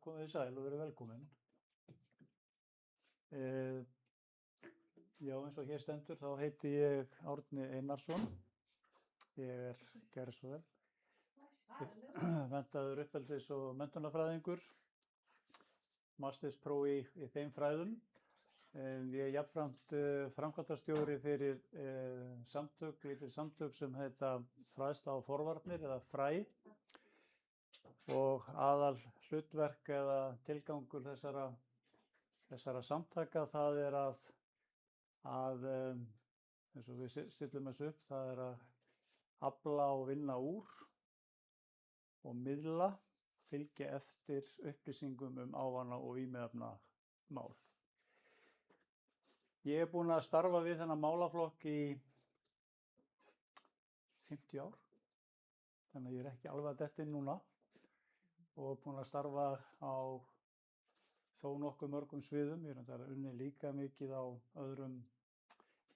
Komið þið sæl og verið velkomin. Eh, Já, eins og hér stendur þá heiti ég Árni Einarsson. Ég gerðsvel, menntaður uppeldis- og menntunarfræðingur, mastersprófi í þeim fræðum. Ég jafnframt framkvæmdastjóri fyrir lítil samtök sem heita Fræðsla og forvarnir eða FRÆ, og aðal hlutverk eða tilgangur þessara samtaka það er að eins og við stillum þessu upp, það er að afla og vinna úr og miðla, fylgja eftir upplýsingum ávana- og vímuefnamál. Ég er búinn að starfa við þennan málaflokk í 50 ár, þannig að ég er ekki alveg að detta inn núna, og búinn að starfa á þó nokkuð mörgum sviðum. Ég er unnið líka mikið á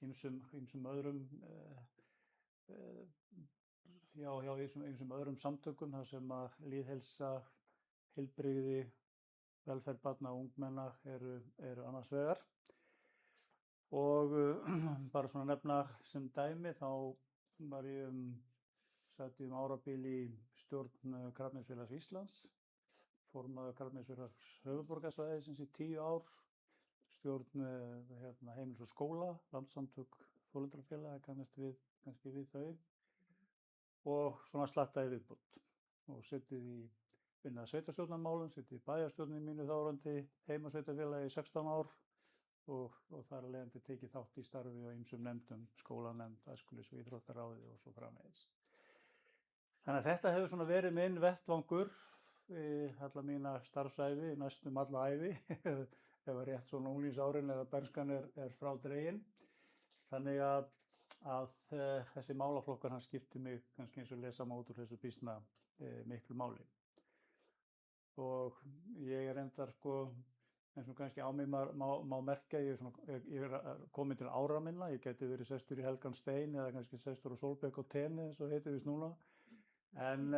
ýmsum öðrum samtökum þar sem að lýðheilsa, heilbrigði, velferð barna og ungmenna eru annars vegar. Og bara svona nefna sem dæmi, þá var ég sat ég árabil í stjórn Krabbameinsfélags Íslands, formaður Krabbameinsfélags höfuðborgarsvæðisins í 10 ár, stjórn Heimilis og skóla, Landssamtök foreldrafélaga, kannski við þau, og svona slattaði viðbót. Og setið í vinnað sveitarstjórnarmálum, setið í bæjarstjórninni mínu þáverandi heimasveitarfélagi í 16 ár, og þar af leiðandi tekið þátt í starfi á ýmsum nefndum, skólanefnd, æskulýðs- og íþróttaráði og svo framvegis. Þannig að þetta hefur svona verið minn vettvangur alla mína starfsævi, næstum alla ævi, ef rétt svona unglingsárin eða bernskan er frá dregin. Þannig að þessi málaflokkar hann skiptir mig kannski eins og lesa má út úr þessu býsna miklu máli. Og ég er reyndar eins og kannski á mig má merkja, ég er komin til ára minna, ég gæti verið sestur í Helgan Stein eða kannski sestur á Sólbekk á Teni eins og heitir vist núna. En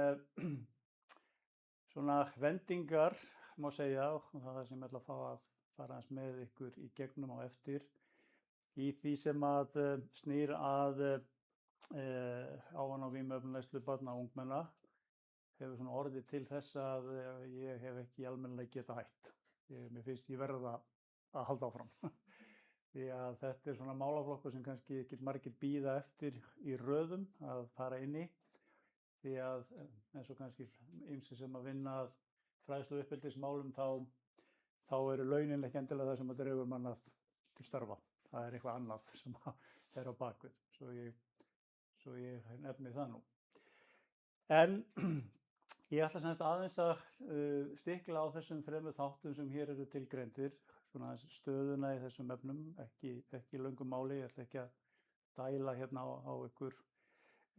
svona vendingar má segja, og það sem ég ætla að fá að fara aðeins með ykkur í gegnum á eftir, í því sem að snýr að ávana- og vímuefnaneyslu barna og ungmenna, hefur svona orðið til þess að ég hef ekki almennilega getað hætt. Mér finnst ég verða að halda áfram. Því að þetta er svona málaflokkur sem kannski ekki margir bíða eftir í röðum að fara inn í. Því að eins og kannski ýmsir sem að vinna að fræðslu- og uppeldismálum, þá eru launin ekki endilega það sem að dregur mann til starfa. Það er eitthvað annað sem er á bakvið, svo ég nefni það nú. En ég ætla semst aðeins að stikla á þessum þremur þáttum sem hér eru tilgreindir, svona stöðuna í þessum efnum, ekki löngu máli. Ég ætla ekki að dæla hérna á ykkur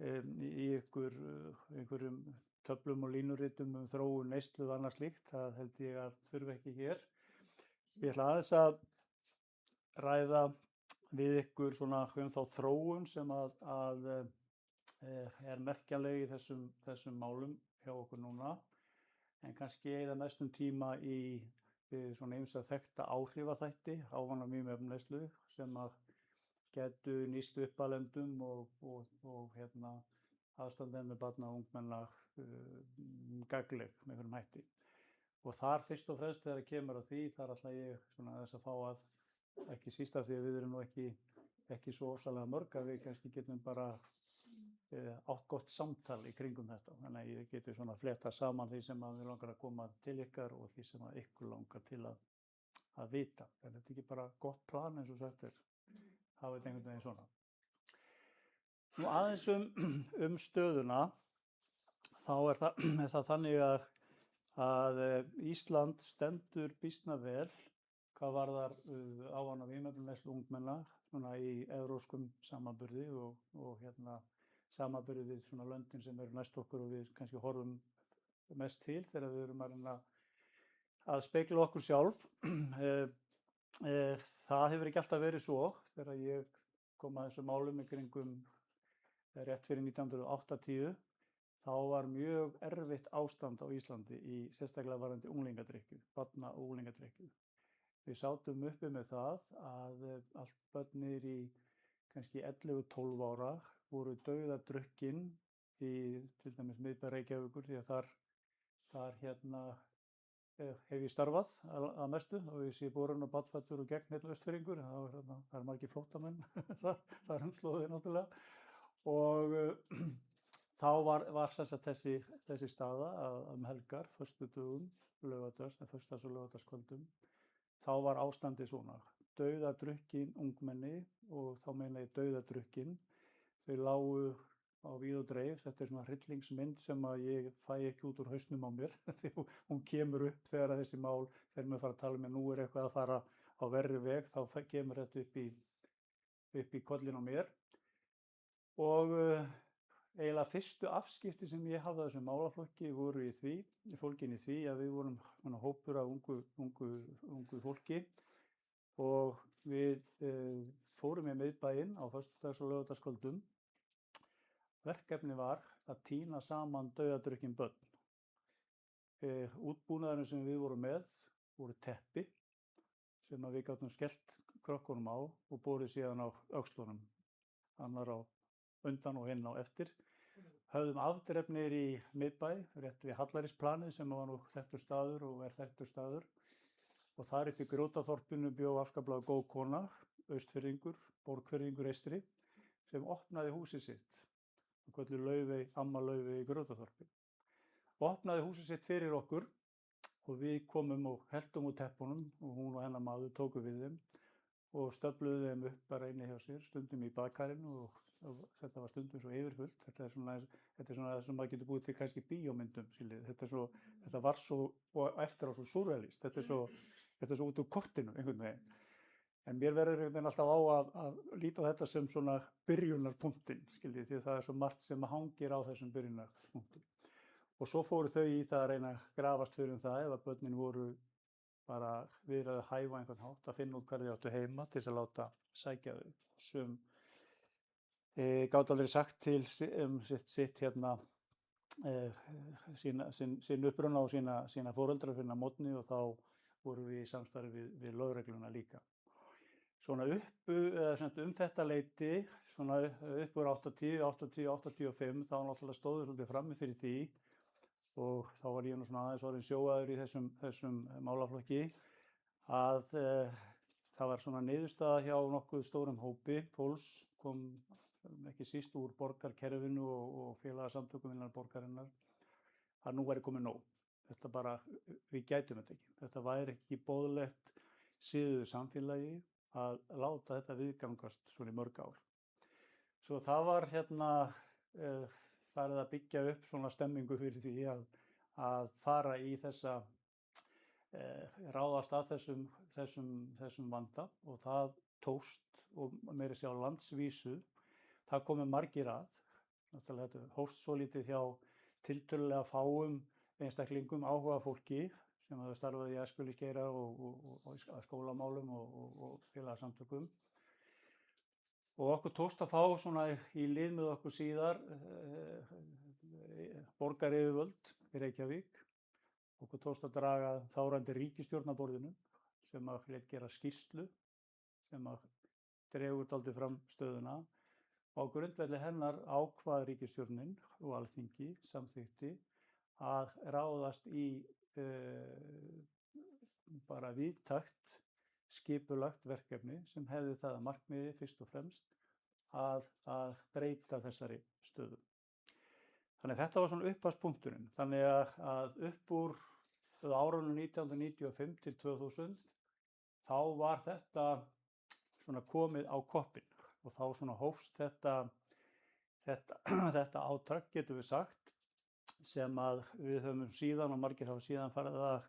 í einhverjum töflum og línuritum þróun neyslu og annað slíkt. Það held ég að þurfi ekki hér. Ég ætla aðeins að ræða við ykkur svona þá þróun sem að er merkjanleg í þessum málum hjá okkur núna, en kannski eyða mestum tíma í svona ýmsa þekkta áhrifaþætti ávana- og vímuefnaneyslu sem að gætu nýst uppalendum og aðstandendum barna og ungmenna gagnleg með einhverjum hætti. Og þar fyrst og fremst þegar kemur að því, þar ætla ég svona þess að fá að, ekki síst af því að við erum nú ekki svo ofsalega mörg að við kannski getum bara átt gott samtal í kringum þetta. Þannig að ég geti svona fletta saman því sem að við langar að koma til ykkar og því sem að ykkur langar til að vita. Er þetta ekki bara gott plan eins og sagt er? Hafa þetta einhvern veginn svona. Nú aðeins stöðuna, þá er það þannig að Ísland stendur býsna vel hvað varðar ávana- og vímuefnaneyslu ungmenna svona í evrópskum samanburði og samanburði við svona löndin sem eru næst okkur og við kannski horfum mest til þegar við erum að reyna að spegla okkur sjálf. Það hefur ekki alltaf verið svo. Þegar ég kom að þessu málum í kringum rétt fyrir 1980, þá var mjög erfitt ástand á Íslandi sérstaklega varðandi unglingadrykkju, barna- og unglingadrykkju. Við sátum uppi með það að allt börn niður í kannski 11-12 ára voru dauðadrukkin í til dæmis miðbæ Reykjavíkur því að þar hef ég starfað að mestu og ég sé borinn og barnfæddur og gegn heill Austfirðingur, það er margir flóttamenn þar slóðið náttúrulega og þá var sem sagt þessi staða að helgar, föstudögum, föstudags- og laugardagskvöldum, þá var ástandið svona, dauðadrukkin ungmenni og þá meina ég dauðadrukkin, þau lágu á víð og dreif, þetta er svona hryllingsmynd sem að ég fæ ekki út úr hausnum á mér því hún kemur upp þegar þessi mál, þegar maður fara að tala með nú er eitthvað að fara á verri veg, þá kemur þetta upp í kollinn á mér og eiginlega fyrstu afskipti sem ég hafði af þessum málaflokki voru fólgin í því að við vorum svona hópur af ungu fólki og við fórum í miðbæinn á föstudags- og laugardagskvöldum. Verkefni var að tína saman dauðadrukkin börn. Útbúnaðurinn sem við vorum með voru teppi sem við gátum skellt krökkunum á og borið síðan á öxlunum, annar á undan og hinn á eftir. Höfðum afdrepnir í miðbæ, rétt við Hallærisplanið sem var nú þekktur staður og er þekktur staður. Og þar upp í Grjótaþorpinu bjó afskaplega góð kona, Austfirðingur, Borgfirðingur eystri, sem opnaði húsið sitt. Og kölluð Laufey, amma Laufey í Grjótaþorpi. Opnaði húsið sitt fyrir okkur og við komum og helltum úr teppunum og hún og hennar maður tóku við þeim og stöfluðu þeim upp bara inni hjá sér, stundum í baðkarinu og þetta var stundum svo yfirfullt. Þetta er svona það sem maður getur búið til kannski bíómyndum, skiljið. Þetta var svo, og eftir á svo súrrealískt, þetta er svo út úr kortinu einhvern veginn. En mér verður einhvern veginn alltaf á að líta á þetta sem svona byrjunarpunktinn, skiljið, því að það er svo margt sem hangir á þessum byrjunarpunktum. Og svo fóru þau í það að reyna að grafast fyrir það ef að börnin voru bara við að hæfa einhvern hátt, að finna út hvað þau áttu heima til þess að láta sækja þau. Sum gátu aldrei sagt til sitt sinn uppruna og sína foreldra fyrir að mótni og þá voru við í samstarfi við lögregluna líka. Svona þetta leyti, svona upp úr 80-85, þá náttúrulega stóðu svolítið frammi fyrir því og þá var ég nú svona aðeins orðinn sjóaður í þessum málaflokki að það var svona niðurstaða hjá nokkuð stórum hópi fólks, kom ekki síst úr borgarkerfinu og félagasamtökum innan borgarinnar, að nú væri komið nóg. Þetta bara, við gætum þetta ekki. Þetta væri ekki boðlegt siðuðu samfélagi að láta þetta viðgangast svona í mörg ár. Svo það var farið að byggja upp svona stemmingu fyrir því að fara í þessa ráðast að þessum vanda og það tókst og meira að segja á landsvísu. Það komu margir að. Náttúrulega þetta hófst svolítið hjá tiltölulega fáum einstaklingum, áhuga fólki sem hafði starfað í æskulýðsgeira og skólamálum og félagasamtökum. Og okkur tókst að fá svona í lið með okkur síðar borgaryfirvöld í Reykjavík. Okkur tókst að draga þáverandi ríkisstjórn að borðinu sem að lét gera skýrslu sem að dregur dálítið fram stöðuna. Á grundvelli hennar ákvað ríkisstjórnin og Alþingi samþykkti að ráðast í bara víðtækt skipulagt verkefni sem hefði það að markmiði fyrst og fremst að breyta þessari stöðu. Þannig að þetta var svona upphafspunkturinn. Þannig að upp úr árunum 1995 til 2000 þá var þetta svona komið á koppinn og þá svona hófst þetta átak, getum við sagt, sem að við höfum síðan og margir hafa síðan farið að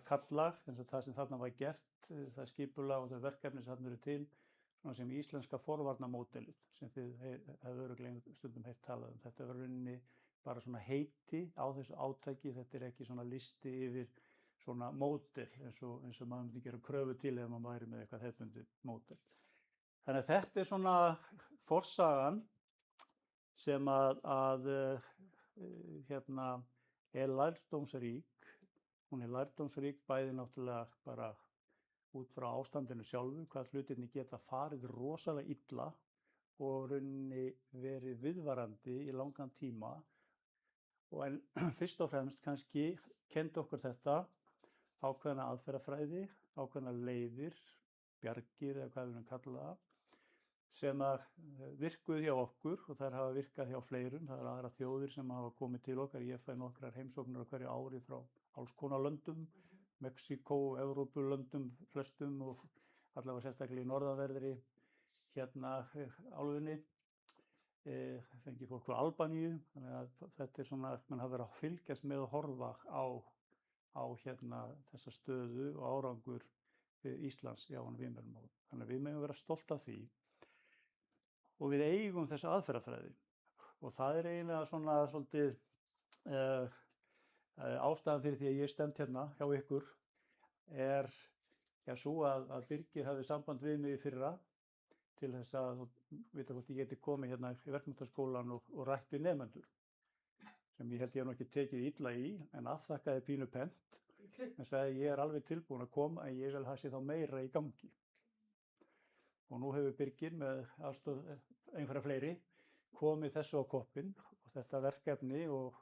kalla, eins og það sem þarna var gert, það skipulag og þau verkefni sem þarna eru til, svona sem íslenska forvarnamódelið, sem þið hefur örugglega stundum heyrt talað um. Þetta var rauninni bara svona heiti á þessu átaki, þetta er ekki svona listi yfir svona módel eins og maður myndi gera kröfu til ef maður væri með eitthvað hefðbundið módel. Þannig að þetta er svona forsagan sem að er lærdómsrík. Hún er lærdómsrík bæði náttúrulega bara út frá ástandinu sjálfu, hvað hlutirnir geta farið rosalega illa og rauninni verið viðvarandi í langan tíma. En fyrst og fremst kannski kenndi okkur þetta ákveðna aðferðafræði, ákveðna leiðir, bjargir eða hvað við viljum kalla það, sem virkuðu hjá okkur og þær hafa virkað hjá fleirum. Það aðra þjóðir sem hafa komið til okkar. Ég fæ nokkrar heimsóknir á hverju ári frá alls konar löndum, Mexíkó, Evrópulöndum flestum og allavega sérstaklega í norðanverðri álfunni. Fengi fólk frá Albaníu, þannig að þetta svona, mann hafa verið að fylgjast með og horfa á þessa stöðu og árangur Íslands í áðan vímuefnamálum. Þannig að við megum vera stolt af því og við eigum þessa aðferðafræði og það eiginlega svona svolítið ástæðan fyrir því að ég stend hérna hjá ykkur svo að Birgir hafði samband við mig í fyrra til þess að vita hvort ég geti komið hérna í verkmenntaskólann og rætt við nemendur sem ég held ég nú ekki tekið illa í en afþakkaði pínu pennt en sagði ég alveg tilbúin að koma en ég vil hafa sér þá meira í gangi. Og nú hefur Birgir með aðstoð einhverja fleiri komið þessu á koppinn og þetta verkefni og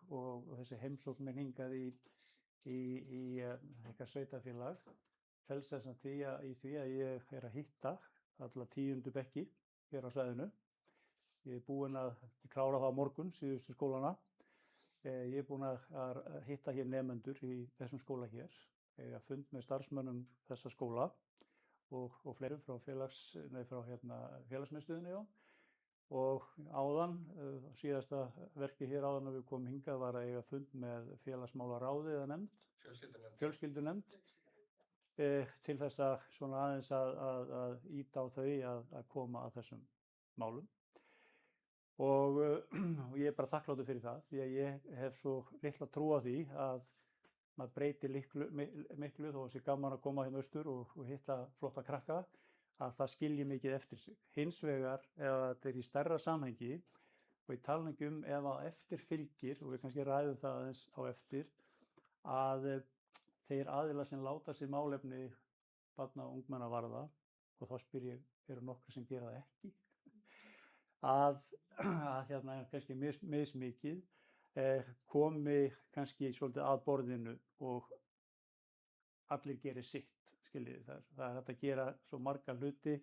þessi heimsókn minn hingað í eitthvað sveitarfélag felst þess að í því að ég að hitta alla 10. bekki hér á svæðinu. Ég búinn að klára það á morgun, síðustu skólana. Ég búinn að hitta hér nemendur í þessum skóla hér. Ég fund með starfsmönnum þessa skóla og fleirum frá félagsmiðstöðinni og áðan, síðasta verki hér áðan að við komum hingað var að eiga fund með félagsmálaráði eða fjölskyldunefnd til þess að svona aðeins að ýta á þau að koma að þessum málum og ég er bara þakkláttur fyrir það því að ég hef svo litla trú á því að maður breytir miklu þó að sé gaman að koma hérna austur og hitta flotta krakka að það skilji mikið eftir sig. Hins vegar ef þetta í stærra samhengi og ég tala ekki ef að eftir fylgir og við kannski ræðum það aðeins á eftir að þeir aðilar sem láta sér málefni barna og ungmenna varða og þá spyr ég eru nokkrir sem gera það ekki að kannski mismikið komi kannski svolítið að borðinu og allir gerir sitt, skiljiði það. Það hægt að gera svo marga hluti,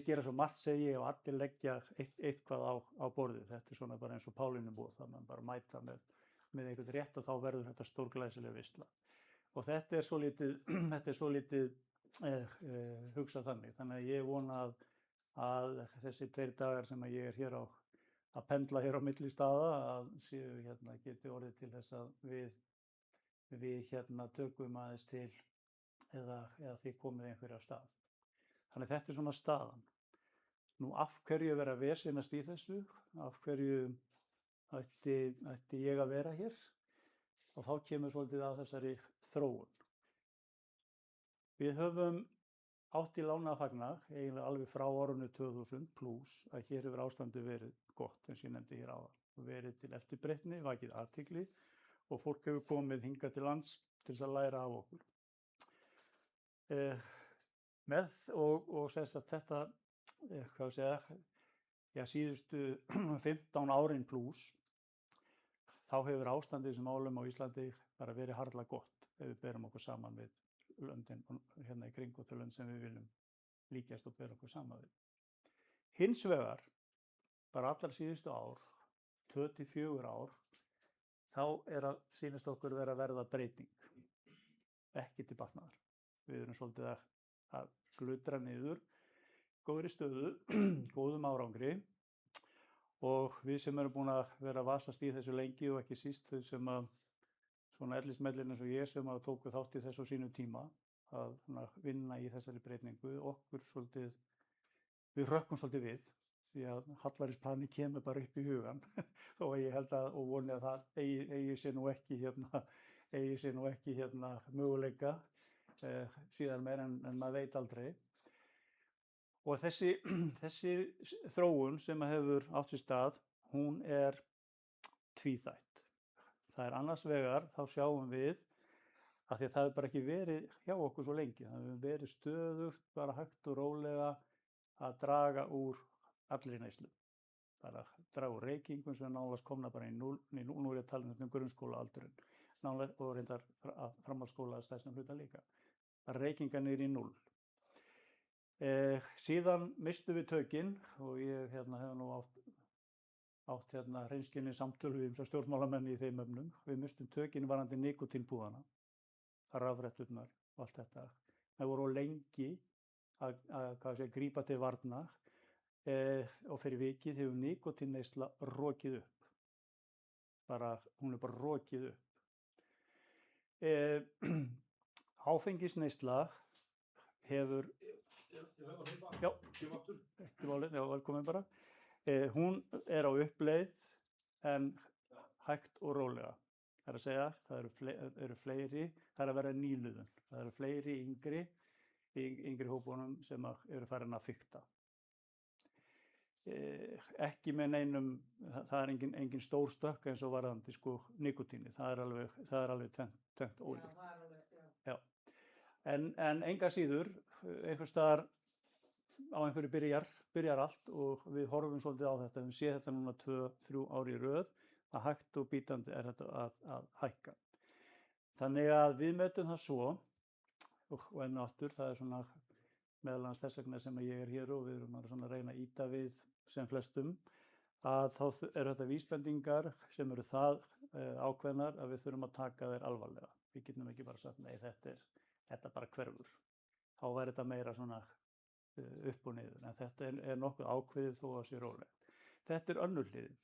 gera svo margt segi ég og allir leggja eitthvað á borðið. Þetta svona bara eins og Pálínuboð, það mann bara mæta með einhvern rétt og þá verður þetta stórglæsileg veisla. Og þetta er svolítið hugsað þannig. Þannig að ég vona að þessi 2 dagar sem að ég hér að pendla hér á milli staða að séu geti orðið til þess að við tökum aðeins til eða þið komið einhverja stað. Þannig þetta er svona staðan. Nú af hverju vera að vesenast í þessu? Af hverju ætti ég að vera hér? Og þá kemur svolítið að þessari þróun. Við höfum átt í lána að fagna, eiginlega alveg frá árinu 2000 pluss að hér hefur ástandið verið gott eins og ég nefndi hér áðan og verið til eftirbreytni, vakið athygli og fólk hefur komið hingað til lands til þess að læra af okkur. Og sem sagt þetta, síðustu 15 árin pluss þá hefur ástandið sem málum á Íslandi bara verið harla gott ef við berum okkur saman við löndin hérna í kring og þau lönd sem við viljum líkjast og bera okkur saman við. Hins vegar, bara allar síðustu ár, 2-4 ár, þá að sýnist okkur vera að verða breyting, ekki til batnaðar. Við erum svolítið að glutra niður, góðri stöðu, góðum árangri og við sem erum búin að vera að vasast í þessu lengi og ekki síst þau sem að svona ellismellin eins og ég sem að tóku þátt í þessu á sínum tíma að vinna í þessari breytingu, okkur svolítið, við hrökkum svolítið við því að hallærisplanið kemur bara upp í hugan þó að ég held að og voni að það eigi sér nú ekki möguleika síðan meir en maður veit aldrei. Og þessi þróun sem hefur átt sér stað, hún tvíþætt. Það er annars vegar, þá sjáum við að því að það hefur bara ekki verið hjá okkur svo lengi. Það hefur verið stöðugt, bara hægt og rólega að draga úr allri neyslu. Bara draga úr reykingum sem nánast komna bara í núll, nú er ég að tala um grunnskólaaldurinn, nánast og reyndar framhaldsskóla að stærstum hluta líka. Bara reykingar niður í 0. Síðan mistum við tökin og ég hef nú átt hreinskilin samtöl við ýmsa stjórnmálamenn í þeim efnum. Við mistum tökin varðandi nikótínpúðana, rafretturnar og allt þetta. Það voru lengi að grípa til varna og fyrir vikið hefur nikótínneysla rokið upp. Hún er bara rokið upp. Áfengisneysla hefur... Já, ekki málið, já, velkomin bara. Hún er á uppleið en hægt og rólega. Það er að segja, það eru fleiri, það er að vera nýliðun. Það eru fleiri yngri hópunum sem eru farin að fikta. Ekki með neinum, það er engin stór stökk eins og varðandi nikótíni. Það er alveg tvennt ólíkt. Já. En enga síður, einhvers staðar á einhverju byrjar allt og við horfum svolítið á þetta. Við séum þetta núna 2-3 ár í röð að hægt og bítandi er þetta að hækka. Þannig að við metum það svo, og enn og aftur, það er svona meðal annars þess vegna sem ég er hér og við erum að reyna að ýta við sem flestum, að þá eru þetta vísbendingar sem eru það ákveðnar að við þurfum að taka þær alvarlega. Við getum ekki bara sagt, nei, þetta bara hverfur. Þá væri þetta meira svona upp og niður, en þetta er nokkuð ákveðið þó að sé rólegt. Þetta er önnur hliðin.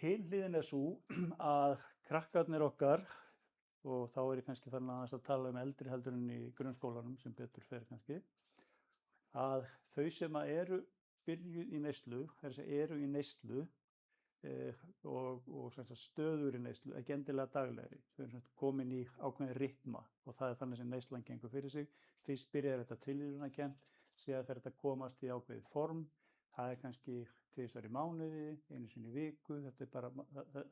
Hin hliðin er sú að krakkarnir okkar, og þá er ég kannski farin að tala um eldri heldur en í grunnskólanum sem betur fer kannski, að þau sem eru byrjuð í neyslu, eru í neyslu og stöður í neyslu, ekki endilega daglegri. Þau eru komin í ákveðin ritma og það er þannig sem neyslan gengur fyrir sig. Fyrst byrjar þetta tilviljunarkennt, síðan fer þetta komast í ákveðið form. Það er kannski 2 sinnum í mánuði, 1 sinni í viku, þetta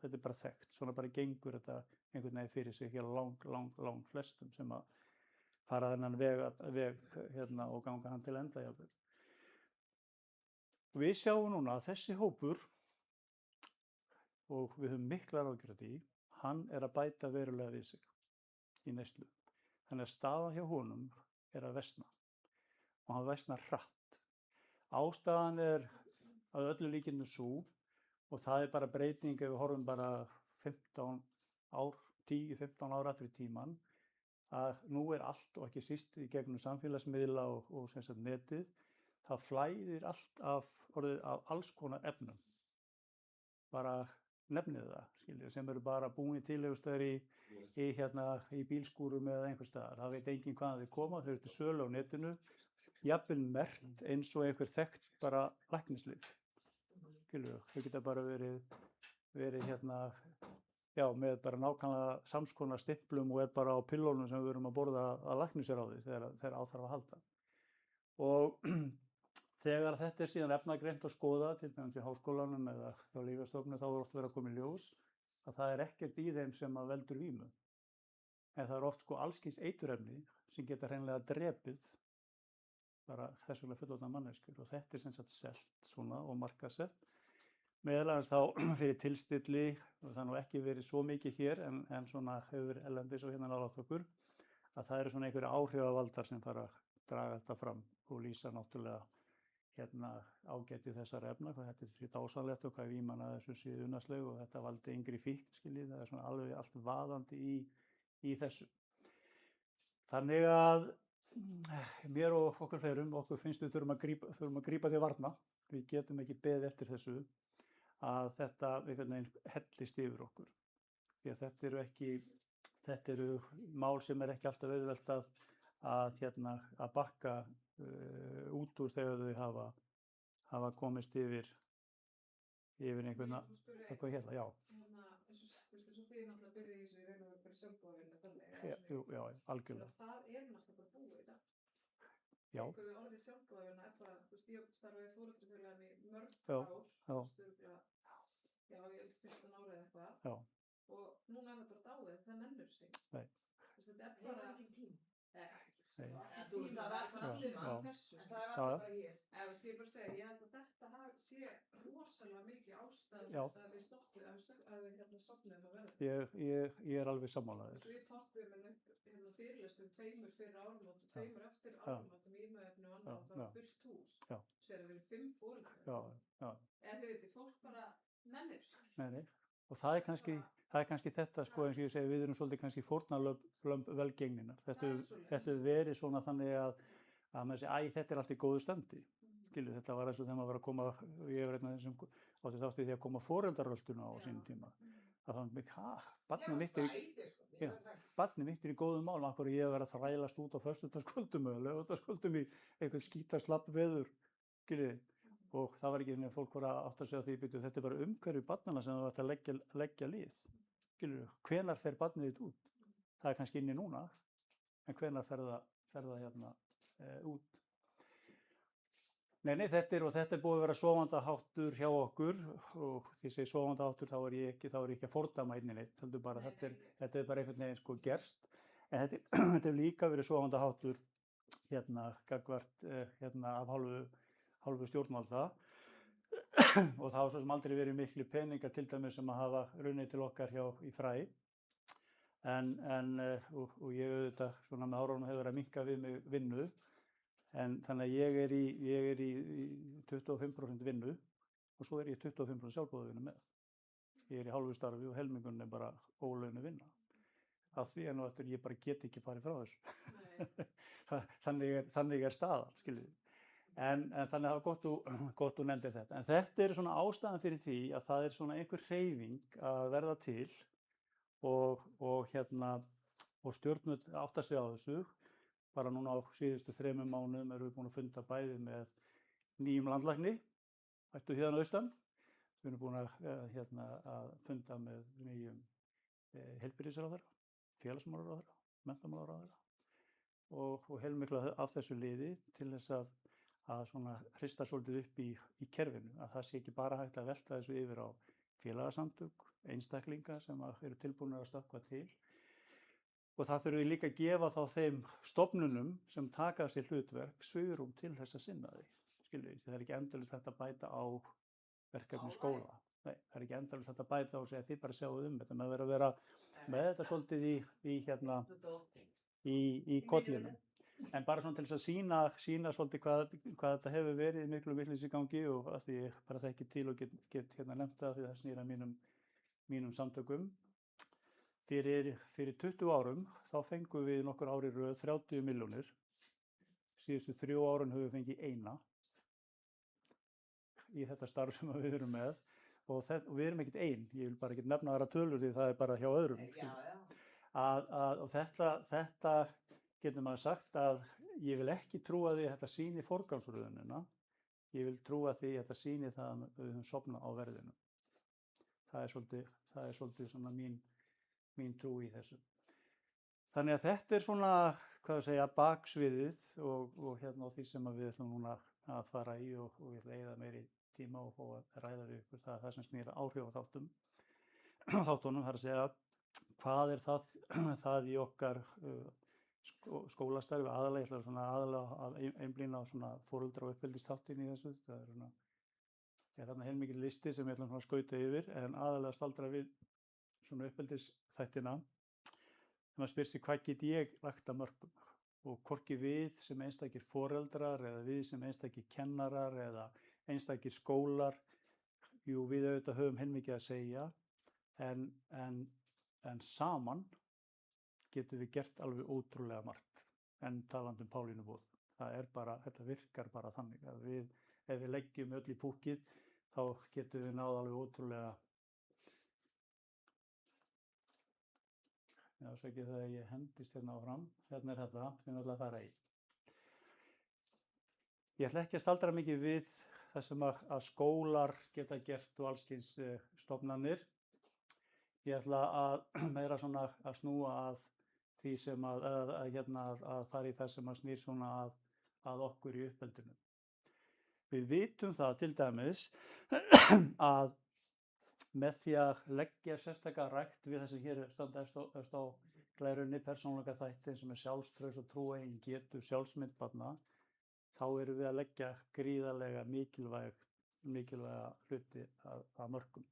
er bara þekkt. Svona bara gengur þetta einhvern veginn fyrir sig hjá lang flestum sem að fara þennan veg og ganga hann til enda jafnvel. Við sjáum núna að þessi hópur, og við höfum miklar áhyggjur af því, hann er að bæta verulega við sig í neyslu. Þannig að staðan hjá honum er að versna og hann versnar hratt. Ástæðan er að öllu líkindum sú, og það er bara breyting ef við horfum bara 10-15 ár aftur í tímann, að nú er allt og ekki síst í gegnum samfélagsmiðla og sem sagt netið, það flæðir allt af alls konar efnum. Bara nefnið það, sem eru bara búin til í bílskúrum eða einhvers staðar. Það veit enginn hvaðan þau koma, þau eru til sölu á netinu, jafnvel merkt eins og einhver þekkt bara læknislyf. Þau geta bara verið með bara nákvæmlega samskonar stimplum og er bara á pillunum sem við erum að borða að læknisráði þegar á þarf að halda. Og þegar þetta er síðan efnagreint og skoðað, til dæmis í háskólanum eða hjá Lyfjastofnun, þá er oft verið að koma í ljós að það er ekkert í þeim sem að veldur vímu. En það er oft alls kyns eiturefni sem geta hreinlega drepið bara þess vegna fullorðna manneskjur. Og þetta er sem sagt selt svona og markaðsett. Meðal annars þá fyrir tilstilli, og það nú ekki verið svo mikið hér, en svona hefur verið erlendis og hérna nálægt okkur, að það eru svona einhverju áhrifavaldar sem fara að draga þetta fram og lýsa náttúrulega ágæti þessara efna, hvað þetta er því dásamlegt og hvað víman að þessu sé unaðsleg og þetta valdi yngri fíkn, skiljið, það er svona alveg allt vaðandi í þessu. Þannig að mér og okkur fleirum, okkur finnst við þurfum að grípa til varna. Við getum ekki beðið eftir þessu að þetta hellist yfir okkur. Því að þetta eru mál sem er ekki alltaf auðvelt að bakka út úr þegar þau hafa komist yfir einhvern eitthvað hérna, já. Eins og þið náttúrulega byrjuð í þessu í raun og veru bara sjálfboðavinnu þannig. Já, algjörlega. Það er náttúrulega bara búið í dag. Já. Við orðið sjálfboðavinna er bara, ég starfaði í foreldrafélaginu í mörg ár, styrkla, ég held 15 ára eða eitthvað. Já. og núna er það bara dáið, það nennur sig. Nei. Þetta er bara... ekki tím. Ekki Þú tíma, veist, það er bara allir já. mann þessu. En það er Já. allir bara hér. Ég bara segja, ég held að þetta sé rosalega mikið ástæð Já. að við stoppum, að við hérna sofnum að verða. Ég er alveg sammálaður. Við poppum upp fyrirlestum 2 fyrir áramót og 2 eftir áramót og ímöðefni og annað og það var fullt hús. Já. Sér að við erum 5 foreldrar. Já. En þið veitir, fólk bara nennir sig. Nei. Og það er kannski þetta, sko, eins og ég segi, við erum svolítið kannski fórnarlömb velgengninnar. Þetta hefur verið svona þannig að maður segi, þetta er allt í góðu standi. Skilur, þetta var eins og þegar maður var að koma, ég hef reyndað þessum átti þátt í því að koma foreldraröltuna á sínum tíma. Það var mig, barnið mitt er í góðum málum, af hverju ég hef verið að þrælast út á föstudagskvöldum eða laugardagskvöldum í eitthvað skítaslapp veður, skilur. Og það var ekki þannig að fólk var að átta sig á því að þetta er bara umhverfi barnanna sem það var að leggja lið. Skilur, hvenær fer barnið þitt út? Það er kannski inni núna, en hvenær fer það hérna út? Nei, þetta er búið að vera sofandaháttur hjá okkur og því segi sofandaháttur þá er ég ekki að fordæma neitt, heldur bara þetta er bara einhvern veginn sko gerst, en þetta er líka verið sofandaháttur hérna gagnvart hérna af hálfu stjórnvalda og það hafa svo sem aldrei verið miklu peningar til dæmis sem að hafa runnið til okkar í fræ og ég auðvitað svona með árunum hefur verið að minnka við mig vinnu en þannig að ég er í 25% vinnu og svo er ég 25% sjálfboðavinnu með. Ég er í hálfu starfi og helmingunni er bara ólaunuð vinna. Af því að ég bara get ekki farið frá þessu. Þannig er staðan, skiljið. En þannig að það er gott þú nefndir þetta. En þetta er svona ástæðan fyrir því að það er svona einhver hreyfing að verða til og stjórnvöld átta sig á þessu. Bara núna á síðustu 3 mánuðum erum við búin að funda bæði með nýjum landlækni, ættu hérna austan. Við erum búin að funda með nýjum heilbrigðisráðherra, félagsmálaráðherra, menntamálaráðherra og heilmikla af þessu liði til þess að svona hrista svolítið upp í kerfinu. Að það sé ekki bara hægt að velta þessu yfir á félagasamtök, einstaklinga sem eru tilbúnir að stökkva til. Og það þurfum við líka að gefa þá þeim stofnunum sem taka sér hlutverk svigrúm til þess að sinna því. Skilur, það er ekki endalaust hægt að bæta á verkefni skóla. Nei, það er ekki endalaust hægt að bæta og segja þið bara sjáuð þetta. Með að vera með þetta svolítið í kollinum. En bara svona til þess að sýna svolítið hvað þetta hefur verið miklu vitleysi í gangi og að því ég bara þekki til og get nefnt það því það snýr að mínum samtökum. Fyrir 20 árum þá fengum við nokkur ári röð 30 milljónir. Síðustu 3 árun höfum við fengið 1 í þetta starf sem við erum með og við erum ekkert ein. Ég vil bara ekki nefna aðra tölur því það er bara hjá öðrum. Og þetta getur maður sagt að ég vil ekki trúa því að þetta sýni forgangsröðunina. Ég vil trúa því að þetta sýni það að við höfum sofnað á verðinu. Það er svolítið svona mín trú í þessu. Þannig að þetta er svona, baksviðið og því sem við ætlum núna að fara í og ég ætla að eyða meiri tíma og fá að ræða við ykkur það sem snýr áhrifþáttunum. Það er að segja, hvað er það í okkar skólastarfi aðalega, ég ætla aðalega að einblína á svona foreldra- og uppeldisþáttinn í þessu. Það er þarna heilmikill listi sem ég ætla að skauta yfir, en aðalega staldra við svona uppeldisþættina. Þegar maður spyr sig hvað get ég lagt að mörkum og hvorki við sem einstakir foreldrar eða við sem einstakir kennarar eða einstakir skólar, jú við auðvitað höfum heilmikið að segja, en saman getum við gert alveg ótrúlega margt en talandi um Pálínu Bóð. Þetta virkar bara þannig að ef við leggjum öll í púkkið þá getum við náð alveg ótrúlega. Já, svo ekki það að ég hendist hérna áfram. Hérna er þetta sem ég ætla að fara í. Ég ætla ekki að staldra mikið við það sem að skólar geta gert og allskyns stofnanir. Ég ætla að meira svona að snúa að því sem að fara í það sem að snýr svona að okkur í uppeldinu. Við vitum það til dæmis að með því að leggja sérstaka rækt við það sem hér standa efst á glærunni, persónuleika þætti sem sjálfstraust og trúeigin getu, sjálfsmynd barna, þá erum við að leggja gríðarlega mikilvæga hluti að mörkum.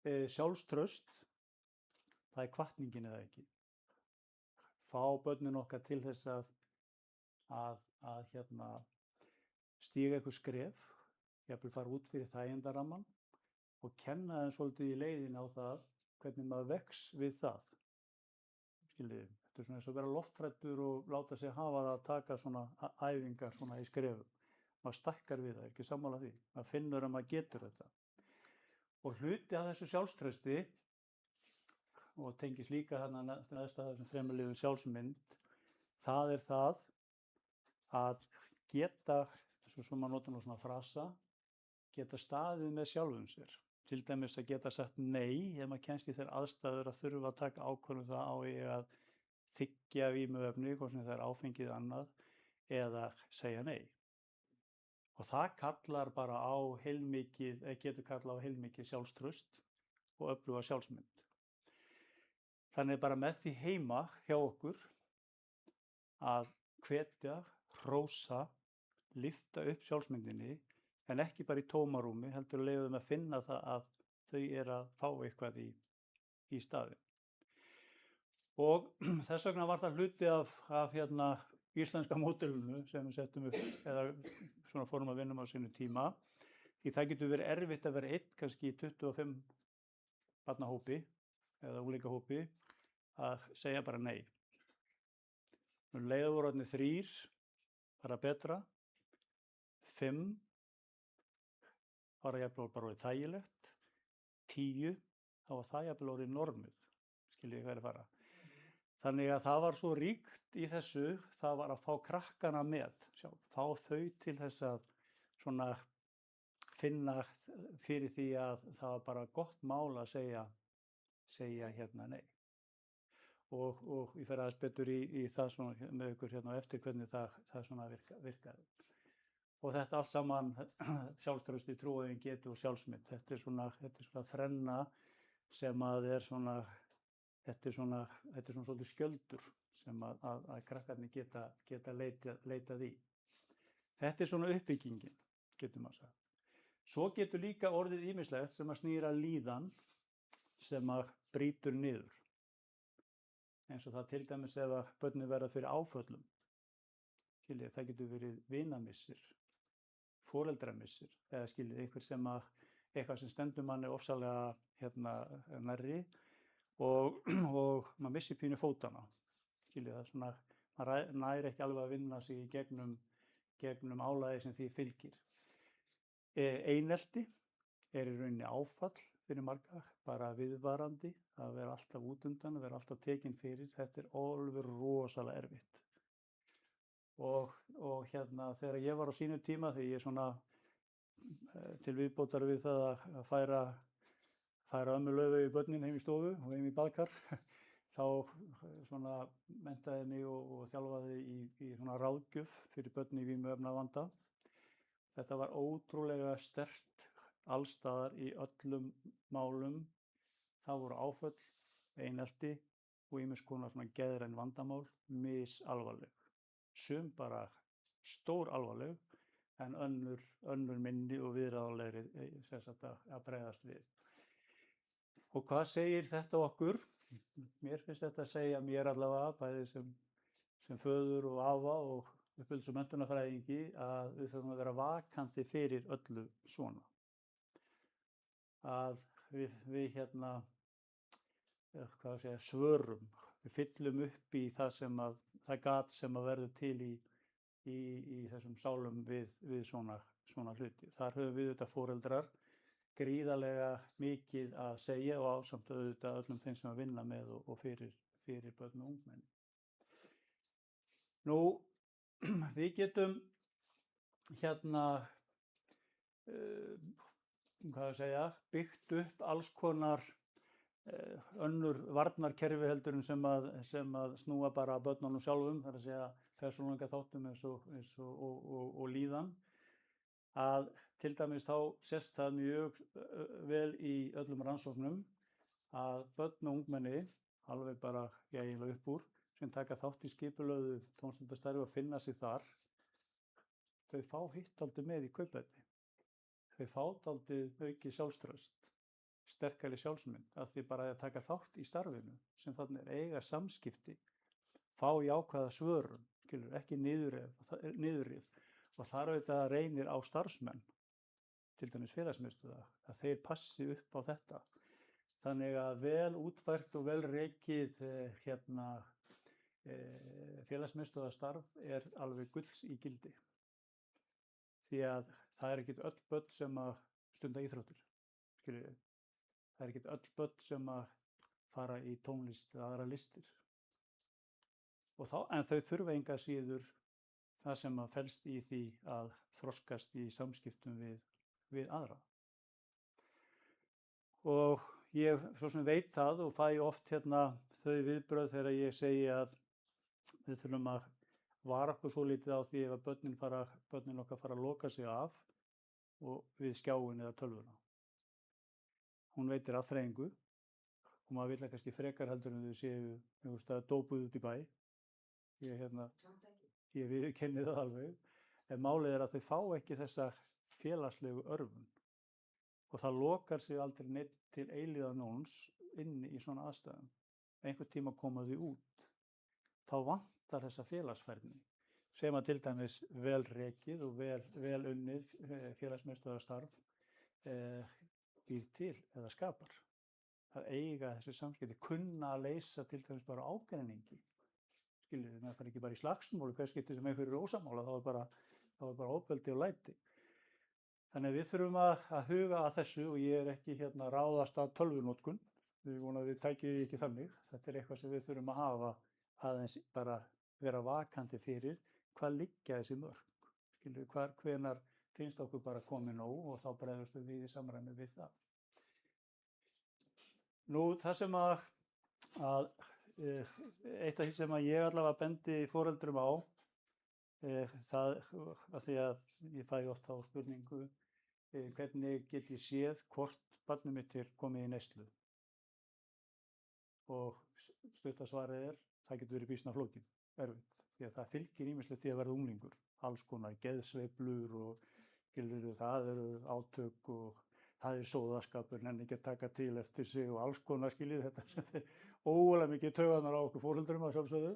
Sjálfstraust, það er hvatningin eða ekki. Fá börnin okkar til þess að stíga einhver skref, jafnvel fara út fyrir þægindarammann og kenna þeim svolítið í leiðinni á það hvernig maður vex við það. Skiljiði, þetta er svona eins og vera lofthræddur og láta sig hafa það að taka svona æfingar svona í skrefum. Maður stækkar við það, ekki sammála því. Maður finnur að maður getur þetta. Og hluti af þessu sjálfstrausti, og tengist líka þarna neðst að þessum 3 liðum sjálfsmynd, það er það að geta, svo maður notar nú svona frasa, geta staðið með sjálfum sér. Til dæmis að geta sagt nei ef maður kemst í þær aðstæður að þurfa að taka ákvörðun það á ég að þiggja vímuefni, hvort sem það er áfengið annað, eða segja nei. Og það kallar bara á heilmikið, getur kallað á heilmikið sjálfstraust og öfluga sjálfsmynd. Þannig bara með því heima hjá okkur að hvetja, hrósa, lyfta upp sjálfsmyndinni, en ekki bara í tómarúmi, heldur leyfum að finna það að þau eru að fá eitthvað í staðinn. Og þess vegna var það hluti af íslenska módelinu sem við settum upp, eða svona fórum að vinna á sínu tíma. Því það getur verið erfitt að vera einn, kannski í 25 barnahópi eða unglinga-hópi, að segja bara nei. Leiður voru orðnir 3, bara betra, 5, var jafnvel bara orðið þægilegt, 10, þá var það jafnvel orðið normið, skiljið hvað er að fara. Þannig að það var svo ríkt í þessu, það var að fá krakkana með, fá þau til þess að svona finna fyrir því að það var bara gott mál að segja nei. Og ég fer aðeins betur í það svona með ykkur á eftir hvernig það svona virkaði. Og þetta allt saman, sjálfstrausti, trúeigin getu og sjálfsmynd. Þetta er svona þrenna sem að er svona, þetta er svona svolítið skjöldur sem að krakkarnir geta leitað í. Þetta er svona uppbyggingin, getur maður sagt. Svo getur líka orðið ýmislegt sem að snýra líðan sem að brýtur niður. Eins og það til dæmis ef að börnin verða fyrir áföllum. Skiljið, það getur verið vinamissir, foreldramissir, eða skiljið, eitthvað sem stendur manni ofsalega nærri og maður missir pínu fótana. Skiljið, það er svona, maður nær ekki alveg að vinna sig í gegnum álagið sem því fylgir. Einelti er í rauninni áfall fyrir marga, bara viðvarandi, að vera alltaf út undan, að vera alltaf tekinn fyrir, þetta er alveg rosalega erfitt. Og þegar ég var á sínu tíma, þegar ég svona til viðbótar við það að færa ömmu Laufey í börnin heim í stofu og heim í baðkar, þá svona menntaði mig og þjálfaði í svona ráðgjöf fyrir börn í vímuefnavanda. Þetta var ótrúlega sterkt allstaðar í öllum málum. Það voru áföll, einelti og ýmiss konar svona geðræn vandamál, misalvarleg. Sum bara stór alvarleg, en önnur minni og viðráðanlegri að bregðast við. Og hvað segir þetta okkur? Mér finnst þetta að segja mér allavega, bæði sem föður og afa og uppeldis- og menntunarfræðingi, að við þurfum að vera vakandi fyrir öllu svona. Að við svörum, við fyllum upp í það gat sem að verður til í þessum sálum við svona hluti. Þar höfum við þetta foreldrar gríðarlega mikið að segja og ásamt auðvitað öllum þeim sem að vinna með og fyrir börn og ungmenni. Nú, við getum byggt upp alls konar önnur varnarkerfi heldur en sem að snúa bara að börnunum sjálfum, það er að segja persónuleika þáttum eins og líðan. að til dæmis þá sést það mjög vel í öllum rannsóknum að börn og ungmenni, alveg bara eiginlega upp úr, sem taka þátt í skipulögðu tómstundastarfi og finna sig þar, þau fá hitt dálítið með í kaupverði. Þau fá dálítið aukið sjálfstraust, sterkari sjálfsmynd, af því bara að taka þátt í starfinu sem þannig eiga samskipti, fá jákvæða svörun, ekki niðurrif. Og þar auðvitað reynir á starfsmenn, til dæmis félagsmiðstöðva, að þeir passi upp á þetta. Þannig að vel útfært og vel rekið félagsmiðstöðvastarf er alveg gulls í gildi. Því að það er ekkert öll börn sem að stunda íþróttir, skiljiði. Það er ekkert öll börn sem að fara í tónlist eða aðra listir. En þau þurfa enga síður það sem að felst í því að þroskast í samskiptum við aðra. Og ég svo sem veit það og fæ oft þau viðbrögð þegar ég segi að við þurfum að vara okkur svo lítið á því ef að börnin okkar fara að loka sig af og við skjáin eða tölvuna. Hún veitir afþreyingu og maður vill kannski frekar heldur en þau séu dópuð út í bæ. Ég viðurkenni það alveg, en málið er að þau fá ekki þessa félagslegu örvun og það lokar sig aldrei neitt til eilíðanóns inni í svona aðstæðum. Einhvern tíma koma þau út, þá vantar þessa félagsfærni sem að til dæmis vel rekið og vel unnið félagsmiðstöðvarstarf býr til eða skapar. Það eiga þessi samskipti, kunna að leysa til dæmis bara ágreiningi. Það fær ekki bara í slagsmál, hver skipti sem einhverju er ósammála, þá er bara ofbeldi og læti. Þannig að við þurfum að huga að þessu og ég er ekki ráðast að tölvunotkun. Við vonum að við tækjum ekki þannig. Þetta er eitthvað sem við þurfum að hafa aðeins bara vera vakandi fyrir hvað liggja þessi mörk. Hvenær finnst okkur bara komið nóg og þá bregðumst við í samræmi við það. Nú það sem eitt af því sem ég allavega bendi foreldrum á, það af því að ég fæ oft á spurningu hvernig get ég séð hvort barnið mitt er komið í neyslu. Og stutta svarið er, það getur verið býsna flókið, erfitt, því að það fylgir ýmislegt því að verða unglingur. Alls konar geðsveiflur og það eru átök og það er sóðaskapur, nenni ekki að taka til eftir sig og alls konar þetta sem er ógulega mikið taugarnar á okkur foreldrum að sjálfsögðu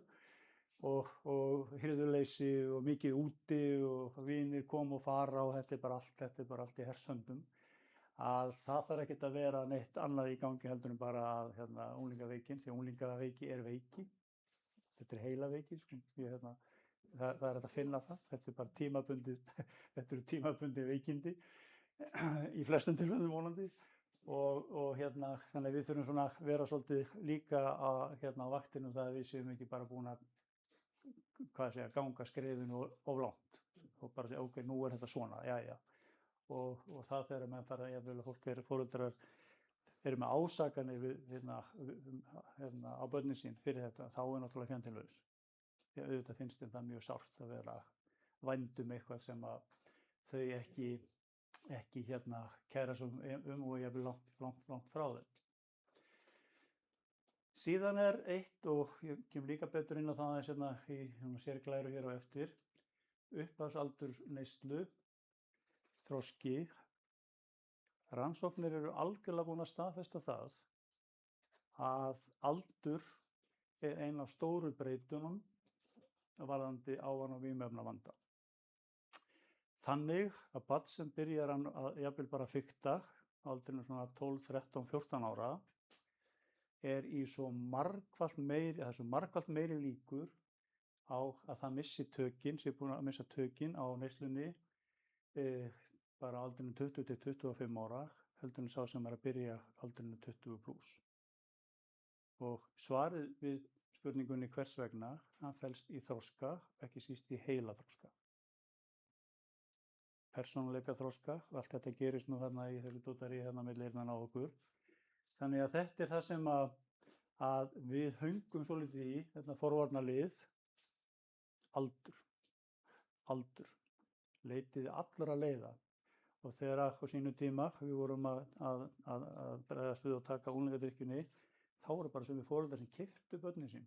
og hirðuleysi og mikið úti og vinir koma og fara og þetta er bara allt í hershöndum. Að það þarf ekkert að vera neitt annað í gangi heldur en bara unglingaveikin, því unglingaveiki er veiki. Þetta er heilaveiki, það er hægt að finna það. Þetta er bara tímabundið veikindi í flestum tilfellum vonandi og þannig að við þurfum að vera svolítið líka á vaktinu það að við séum ekki bara búin að ganga skrefinu of langt og bara segja ok, nú er þetta svona, jæja. Og það þegar menn fara jafnvel foreldrar eru með ásakanir á börnin sín fyrir þetta, þá er náttúrulega fjandinn-laus. Því að auðvitað finnst þeim það mjög sárt að vera vænd eitthvað sem að þau ekki kæra svo og jafnvel langt frá þeim. Síðan er eitt, og ég kem líka betur inn á það aðeins í sérglæru hér á eftir, upphafsaldur neyslu, þroski. Rannsóknir eru algjörlega búin að staðfesta það að aldur er ein af stóru breytunum varðandi ávana- og vímuefnavanda. Þannig að barn sem byrjar að jafnvel bara fikta á aldrinum svona 12, 13, 14 ára er í svo margfalt meiri líkur á að það missi tökin, sé búin að missa tökin á neyslunni bara á aldrinum 20 til 25 ára heldur en sá sem er að byrja aldrinum 20 plus. Og svarið við spurningunni hvers vegna, hann felst í þroska, ekki síst í heilaþroska. Persónuleikaþroska, allt þetta gerist nú þarna í þessu dótari milli eyrnanna á okkur. Þannig að þetta er það sem að við höngum svolítið í, þetta forvarnalið, aldur. Leitið allra leiða Og þegar á sínu tíma við vorum að bregðast við og taka unglingadrykkjunni, þá voru bara sumir foreldrar sem keyptu börnin sín.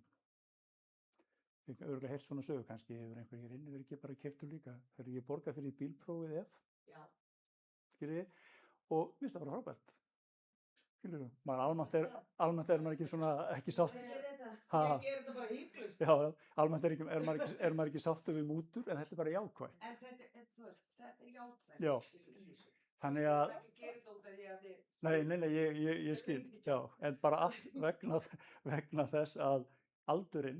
Ég örugglega heyrt svona sögu kannski, hefur einhver hér inni verið ekki bara keyptur líka. Þegar ég borga fyrir bílprófið Já. skiljiði, og mér finnst það bara frábært. Skiljiði, almennt er maður ekki svona, ekki sátt. Ég ger þetta bara hygglust. Já, almennt er maður ekki sáttur við mútur, en þetta er bara jákvætt. En þetta er jákvætt. Já. Þannig að ekki gera þetta út af því að þið... Nei, ég skil, já, en bara vegna þess að aldurinn,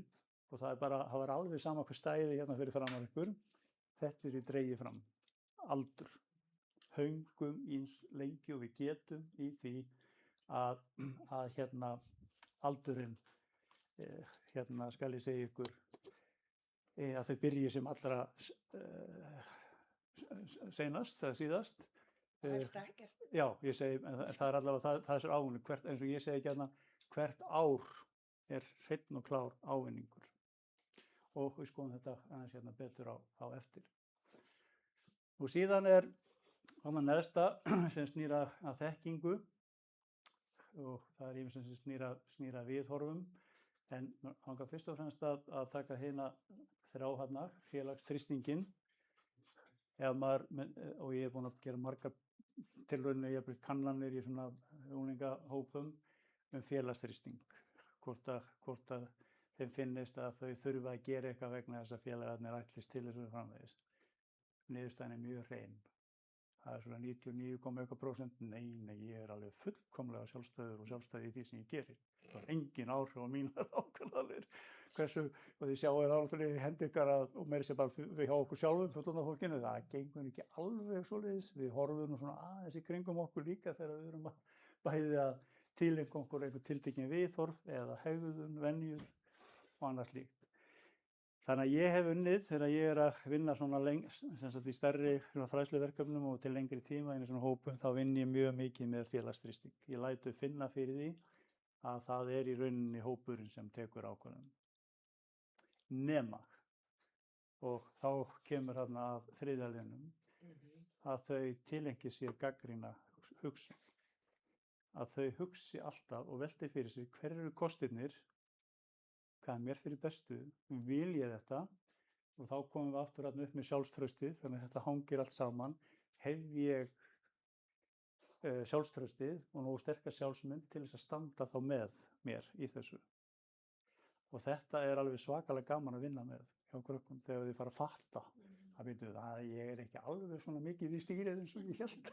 og það var alveg sama hvað stæði hérna fyrir framan ykkur, þetta er í dregið fram, aldur, höngum eins lengi og við getum í því að hérna aldurinn, hérna skal ég segja ykkur, að þau byrji sem allra seinast eða síðast. Það helst ekkert. Já, ég segi, en það er allavega það er ávinning, eins og ég segi hérna, hvert ár er hreinn og klár ávinningur. Og við skoðum þetta aðeins hérna betur á eftir. Og síðan er þarna neðsta sem snýr að þekkingu, og það er ýmislegt sem snýr að viðhorfum, en þangað fyrst og fremst að taka hérna þrjá hérna, félagsþrýstinginn, og ég er búinn að gera margar tilraunir, ég hef kannanir í svona unglingahópum félagsþrýsting, hvort að þeim finnist að þau þurfa að gera eitthvað vegna þess að félagarnir ætlist til þessu framvegis. Niðurstaðan er mjög hrein. Það er svona 99,1%, nei, ég er alveg fullkomlega sjálfstæður og sjálfstæði í því sem ég geri. Það er engin áhrif á mínar ákvarðanir. Og þið sjáu náttúrulega í hendi ykkar og meira sér bara við hjá okkur sjálfum, fullorðna fólkinu, það gengur ekki alveg svoleiðis. Við horfum nú svona aðeins í kringum okkur líka þegar við erum bæði að tileinka okkur einhver tiltekin viðhorf eða hegðun, venjur og annað slíkt. Þannig að ég hef unnið þegar ég er að vinna svona í stærri fræðsluverkefnum og til lengri tíma í svona hópum, þá vinn ég mjög mikið með félagsþrýsting. Ég lætu finna fyrir því að það er í rauninni hópurinn sem tekur ákvörðun. Nema, og þá kemur þarna að þriðja liðnum, að þau tileinki sér gagnrýna hugsun. Að þau hugsi alltaf og velti fyrir sér hver eru kostirnir, hvað er mér fyrir bestu, vil ég þetta, og þá komum við aftur upp með sjálfstraustið, þannig að þetta hangir allt saman. Hef ég sjálfstraustið og nógu sterka sjálfsmynd til þess að standa þá með mér í þessu. Og þetta er alveg svakalega gaman að vinna með hjá krökkum þegar þið fara að fatta að ég er ekki alveg svona mikið í stýrið eins og ég hélt.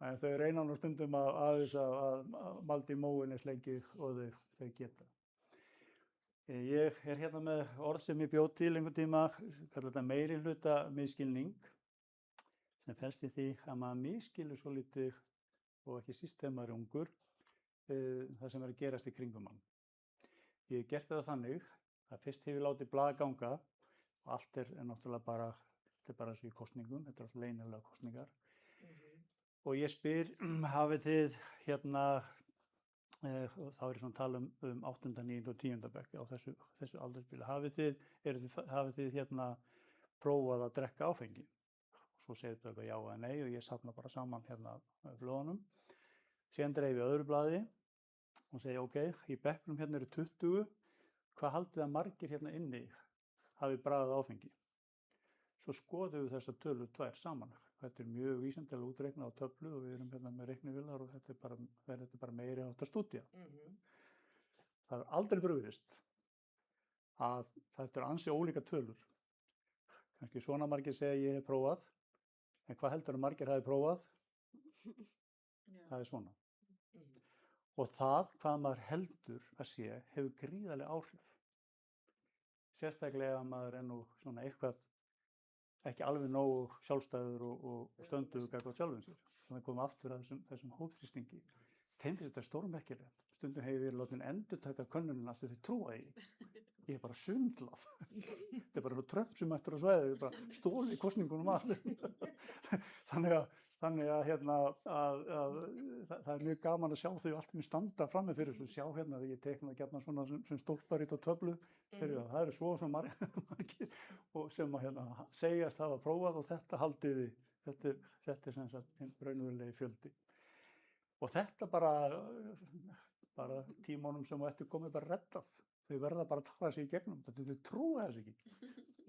En þau reyna nú stundum að malda í móinn eins lengi og þau geta. Ég er hérna með orð sem ég bjó til einhvern tíma, kallar þetta meirihluta misskilning, sem felst í því að maður misskilur svolítið, og ekki síst þegar maður er ungur, það sem er að gerast í kringum mann. Ég hef gert þetta þannig að fyrst hef ég látið blaða ganga, og allt er náttúrulega bara eins og í kosningum, þetta er alltaf leynilega kosningar. Og ég spyr, hafið þið hérna, og þá er ég svona að tala um 8., 9. og 10. bekk á þessu aldursbili. Hafið þið hérna prófað að drekka áfengi? Svo segir þau já eða nei og ég safna bara saman hérna blöðunum. Síðan dreif ég öðru blaði og segi ok, í bekknum hérna eru 20, hvað haldið að margir hérna inni hafi bragðað áfengi? Svo skoðum við þessar tölur tvær saman. Þetta er mjög vísindalega útreiknað á töflu og við erum hérna með reiknivélar og þetta er bara meiri háttar stúdía. Það er aldrei brugðist að þetta er ansi ólíka tölur. Kannski svona margir segja ég hef prófað, en hvað heldur að margir hafi prófað? Það er svona. Og það hvað maður heldur að sé hefur gríðarleg áhrif. Sérstaklega að maður er nú svona eitthvað ekki alveg nógu sjálfstæður og stöndugur gagnvart sjálfum sér. Þannig að koma aftur að þessum hópþrýstingi. Þeim finnst þetta stórmerkilegt. Stundum hefur verið látin endurtaka könnunina sem þau trúa í. Ég er bara svindlað. Þetta er bara Trump sem mættur á svæðið, ég er bara stólið í kosningunum Þannig að það er mjög gaman að sjá þau allt með standa frammi fyrir þessu. Sjá hérna, ég teikna gjarnan svona sem stólparít á töflu. Það eru svo margir sem segjast hafa prófað og þetta haldiði Þetta sem sagt raunverulegi fjöldi. Og þetta bara tímunum sem á eftir komið bara reddað. Þau verða bara að tala sig í gegnum. Þau trúa þess ekki.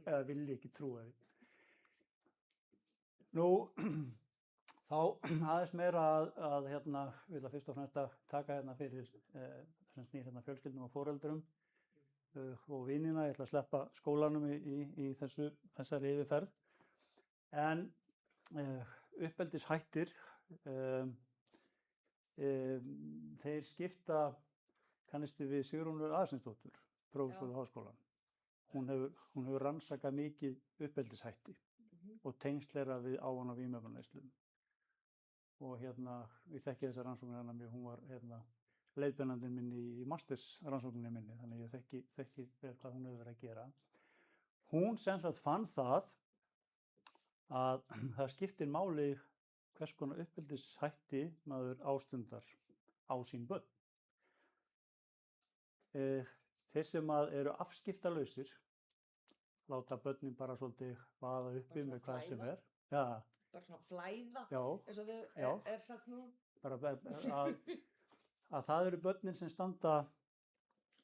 Eða vilja ekki trúa því. Nú, þá aðeins meira að vil að fyrst og fremst að taka fyrir sem snýr fjölskyldum og foreldrum og vinina. Ég ætla að sleppa skólanum í þessari yfirferð. En uppeldishættir, þeir skipta kannistu við Sigrúnu Aðalsteinsdóttur, prófessor við Háskólann. Hún hefur rannsakað mikið uppeldishætti og tengsl þeirra við ávana- og vímuefnaneyslu. Og ég þekki þessa rannsóknir hennar mjög, hún var leiðbeinandinn minn í mastersrannsókninni minni, þannig ég þekki hvað hún hefur verið að gera. Hún sem sagt fann það að það skiptir máli hvers konar uppeldishætti maður ástundar á sín börn. Þeir sem eru afskiptalausir láta börnin bara svolítið vaða uppi með hvað sem er. Já. Bara svona flæða, Já. eins og þau sagt nú. Bara að það eru börnin sem standa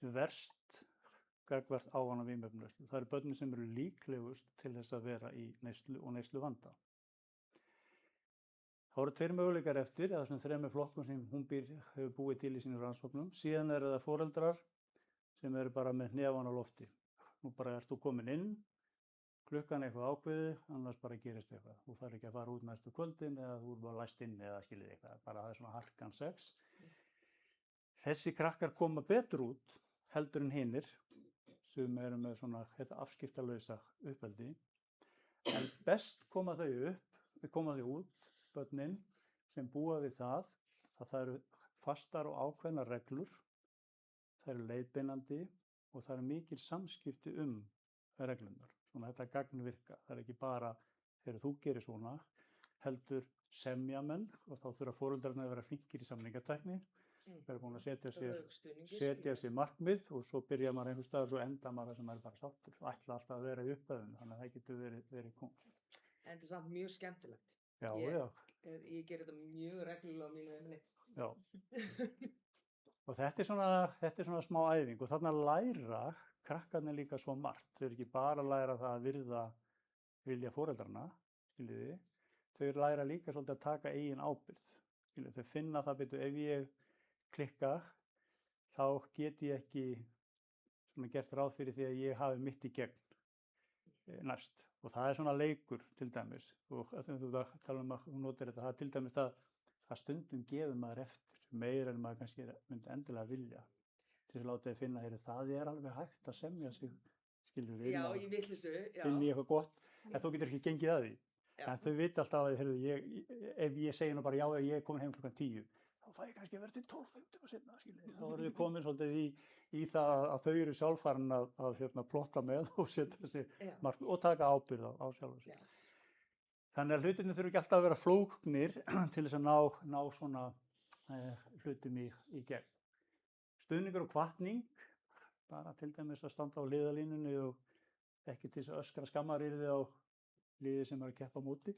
verst gagnvart ávana- og vímuefnaneyslu. Það eru börnin sem eru líklegust til þess að vera í neyslu og neysluvanda. Það voru 2 möguleikar eftir, eða þessum 3 flokkum sem hún hefur búið til í sínum rannsóknum. Síðan eru það foreldrar sem eru bara með hnefann á lofti. Nú bara ert þú komin inn, klukkan eitthvað ákveðið, annars bara gerist eitthvað. Þú þarf ekki að fara út næstu kvöldin eða þú bara læst inn eða skiljið eitthvað. Bara það er svona harkan sex. Þessi krakkar koma betur út heldur en hinir sem eru með svona afskiptalausa uppeldi. En best koma þau út, börnin sem búa við það að það eru fastar og ákveðnar reglur, það eru leiðbeinandi og það eru mikil samskipti reglunar. Svona þetta gagnvirka. Það er ekki bara þegar þú gerir svona, heldur semja menn og þá þurfa foreldrarnir að vera flinkir í samningatækni. Vera búin að setja sér markmið og svo byrja maður einhvers staðar og svo enda maður sem bara sáttur og ætla alltaf að vera í upphæðinu, þannig að það getur verið kóng. En þetta er samt mjög skemmtilegt. Já. Ég ger þetta mjög reglulega á mínu heimili. Já. Og þetta er svona smá æfing og þarna læra krakkarnir líka svo margt. Þau eru ekki bara að læra það að virða vilja foreldrarna, skiljiði. Þau læra líka svolítið að taka eigin ábyrgð. Þau finna það betur, ef ég klikka, þá get ég ekki svona gert ráð fyrir því að ég hafi mitt í gegn næst. Og það er svona leikur til dæmis. Og þú tala að þú notar þetta, það er til dæmis að stundum gefur maður eftir, meira en maður kannski myndi endilega vilja. Til að láta þið finna, það er alveg hægt að semja sig, skilur við, inn í eitthvað gott, en þú getur ekki gengið að því. En þau vita alltaf að ef ég segi nú bara já, ef ég er komin heim klukkan 10, þá fæ ég kannski að vera til 12:50 seinna, skiljiði. Þá eru þau komin svolítið í það að þau eru sjálffarin að plotta með og setja sig markmið og taka ábyrgð á sjálfum sig. Þannig að hlutirnir þurfa ekki alltaf að vera flóknir til þess að ná svona hlutum í gegn. Stuðningur og hvatning, bara til dæmis að standa á hliðarlínunni og ekki til þess að öskra skammaryrði á liðið sem er að keppa á móti,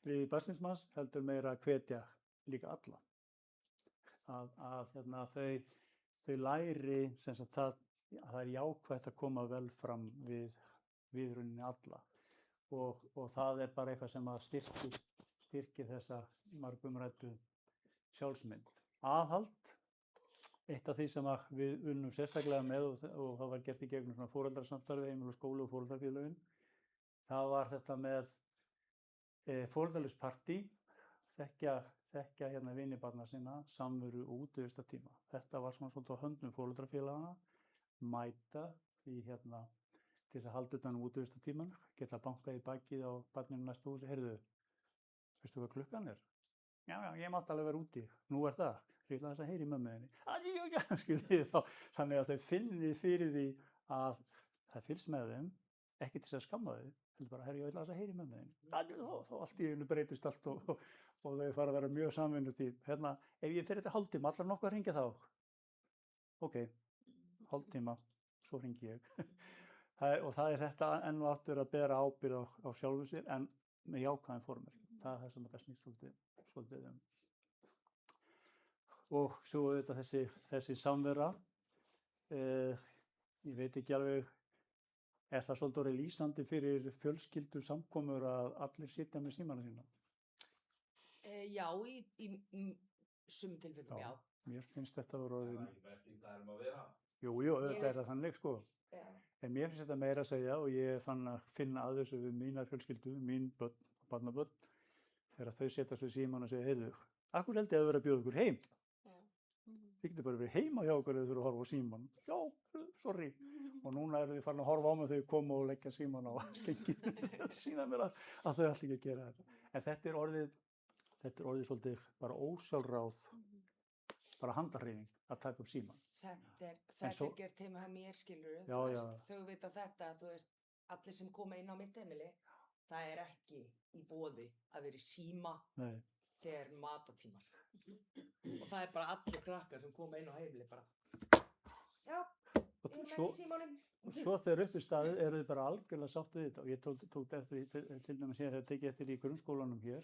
liðið barnsins, heldur meira að hvetja líka alla. Að þau læri sem sagt að það er jákvætt að koma vel fram við rauninni alla. Og það er bara eitthvað sem að styrkir þessa margumræddu sjálfsmynd. Aðhald, eitt af því sem við unnum sérstaklega með og það var gert í gegnum svona foreldrasamstarfi, heimili og skóli og foreldrafélögin. Það var þetta með foreldralaust partí, þekkja vini barna sinna, samveru og útivistartíma. Þetta var svona svolítið á höndum foreldrafélagana, mæta til þess að halda utan útivistartíman, geta bankað í bakið á barninu næsta húsi. Heyrðu, veistu hvað klukkan er? Já, ég mátti alveg vera úti. Nú er það. Ég ætla þess að heyra í mömmu þinni. Skiljið þá. Þannig að þau finnið fyrir því að það fylgst með þeim, ekki til þess að skamma þau, heldur bara, ég ætla þess að heyra í mömmu þinni. Þá allt í einu breytist allt og þau fara að vera mjög samvinnutíð. Ef ég fer þetta hálftíma, allar nokkuð að hringja þá? Ok, hálftíma, svo hringi ég. Og það er þetta enn og aftur að bera ábyrgð á sjálfu sér, en með jákvæðum formerkjum. Það er það sem þetta snýst svolítið um. Og svo auðvitað þessi samvera, ég veit ekki alveg, er það svolítið orðið lýsandi fyrir fjölskyldu samkomur að allir sitja með símana sína? Já, í sumum tilfellum, já. Mér finnst þetta að vera orðið... Það er ekki breyting, það er að vera. Jú, þetta er það þannig, sko. Já. En mér finnst þetta meira að segja og ég fann að finna að þessu við mína fjölskyldu, mín börn og barnabörn, þegar þau setjast við síman og segja, heyrðu, akkur held ég að vera að bjóða ykkur heim? Þið getur bara verið heima hjá okkur eða þú eru að horfa á síman. Já, sorry. Og núna eru þið farin að horfa á mig þegar þau koma og leggja síman á skengin. Sýna mér að þau ætla ekki að gera þetta. En þetta er orðið svolítið bara ósjálfráð, bara handarhreyfing að taka upp síman. Þetta er gert heima hjá mér, skilur. Þau vita þetta, þú veist, allir sem koma inn á mitt heimili, það er ekki í boði að vera í síma þegar matatímar. Og það er bara allir krakkar sem koma inn á heimili bara. Já, ég er með í símanum. Og svo þegar upp í staðið eru þið bara algjörlega sátt við þetta. Og ég tók eftir, til dæmis ég hef tekið eftir í grunnskólanum hér.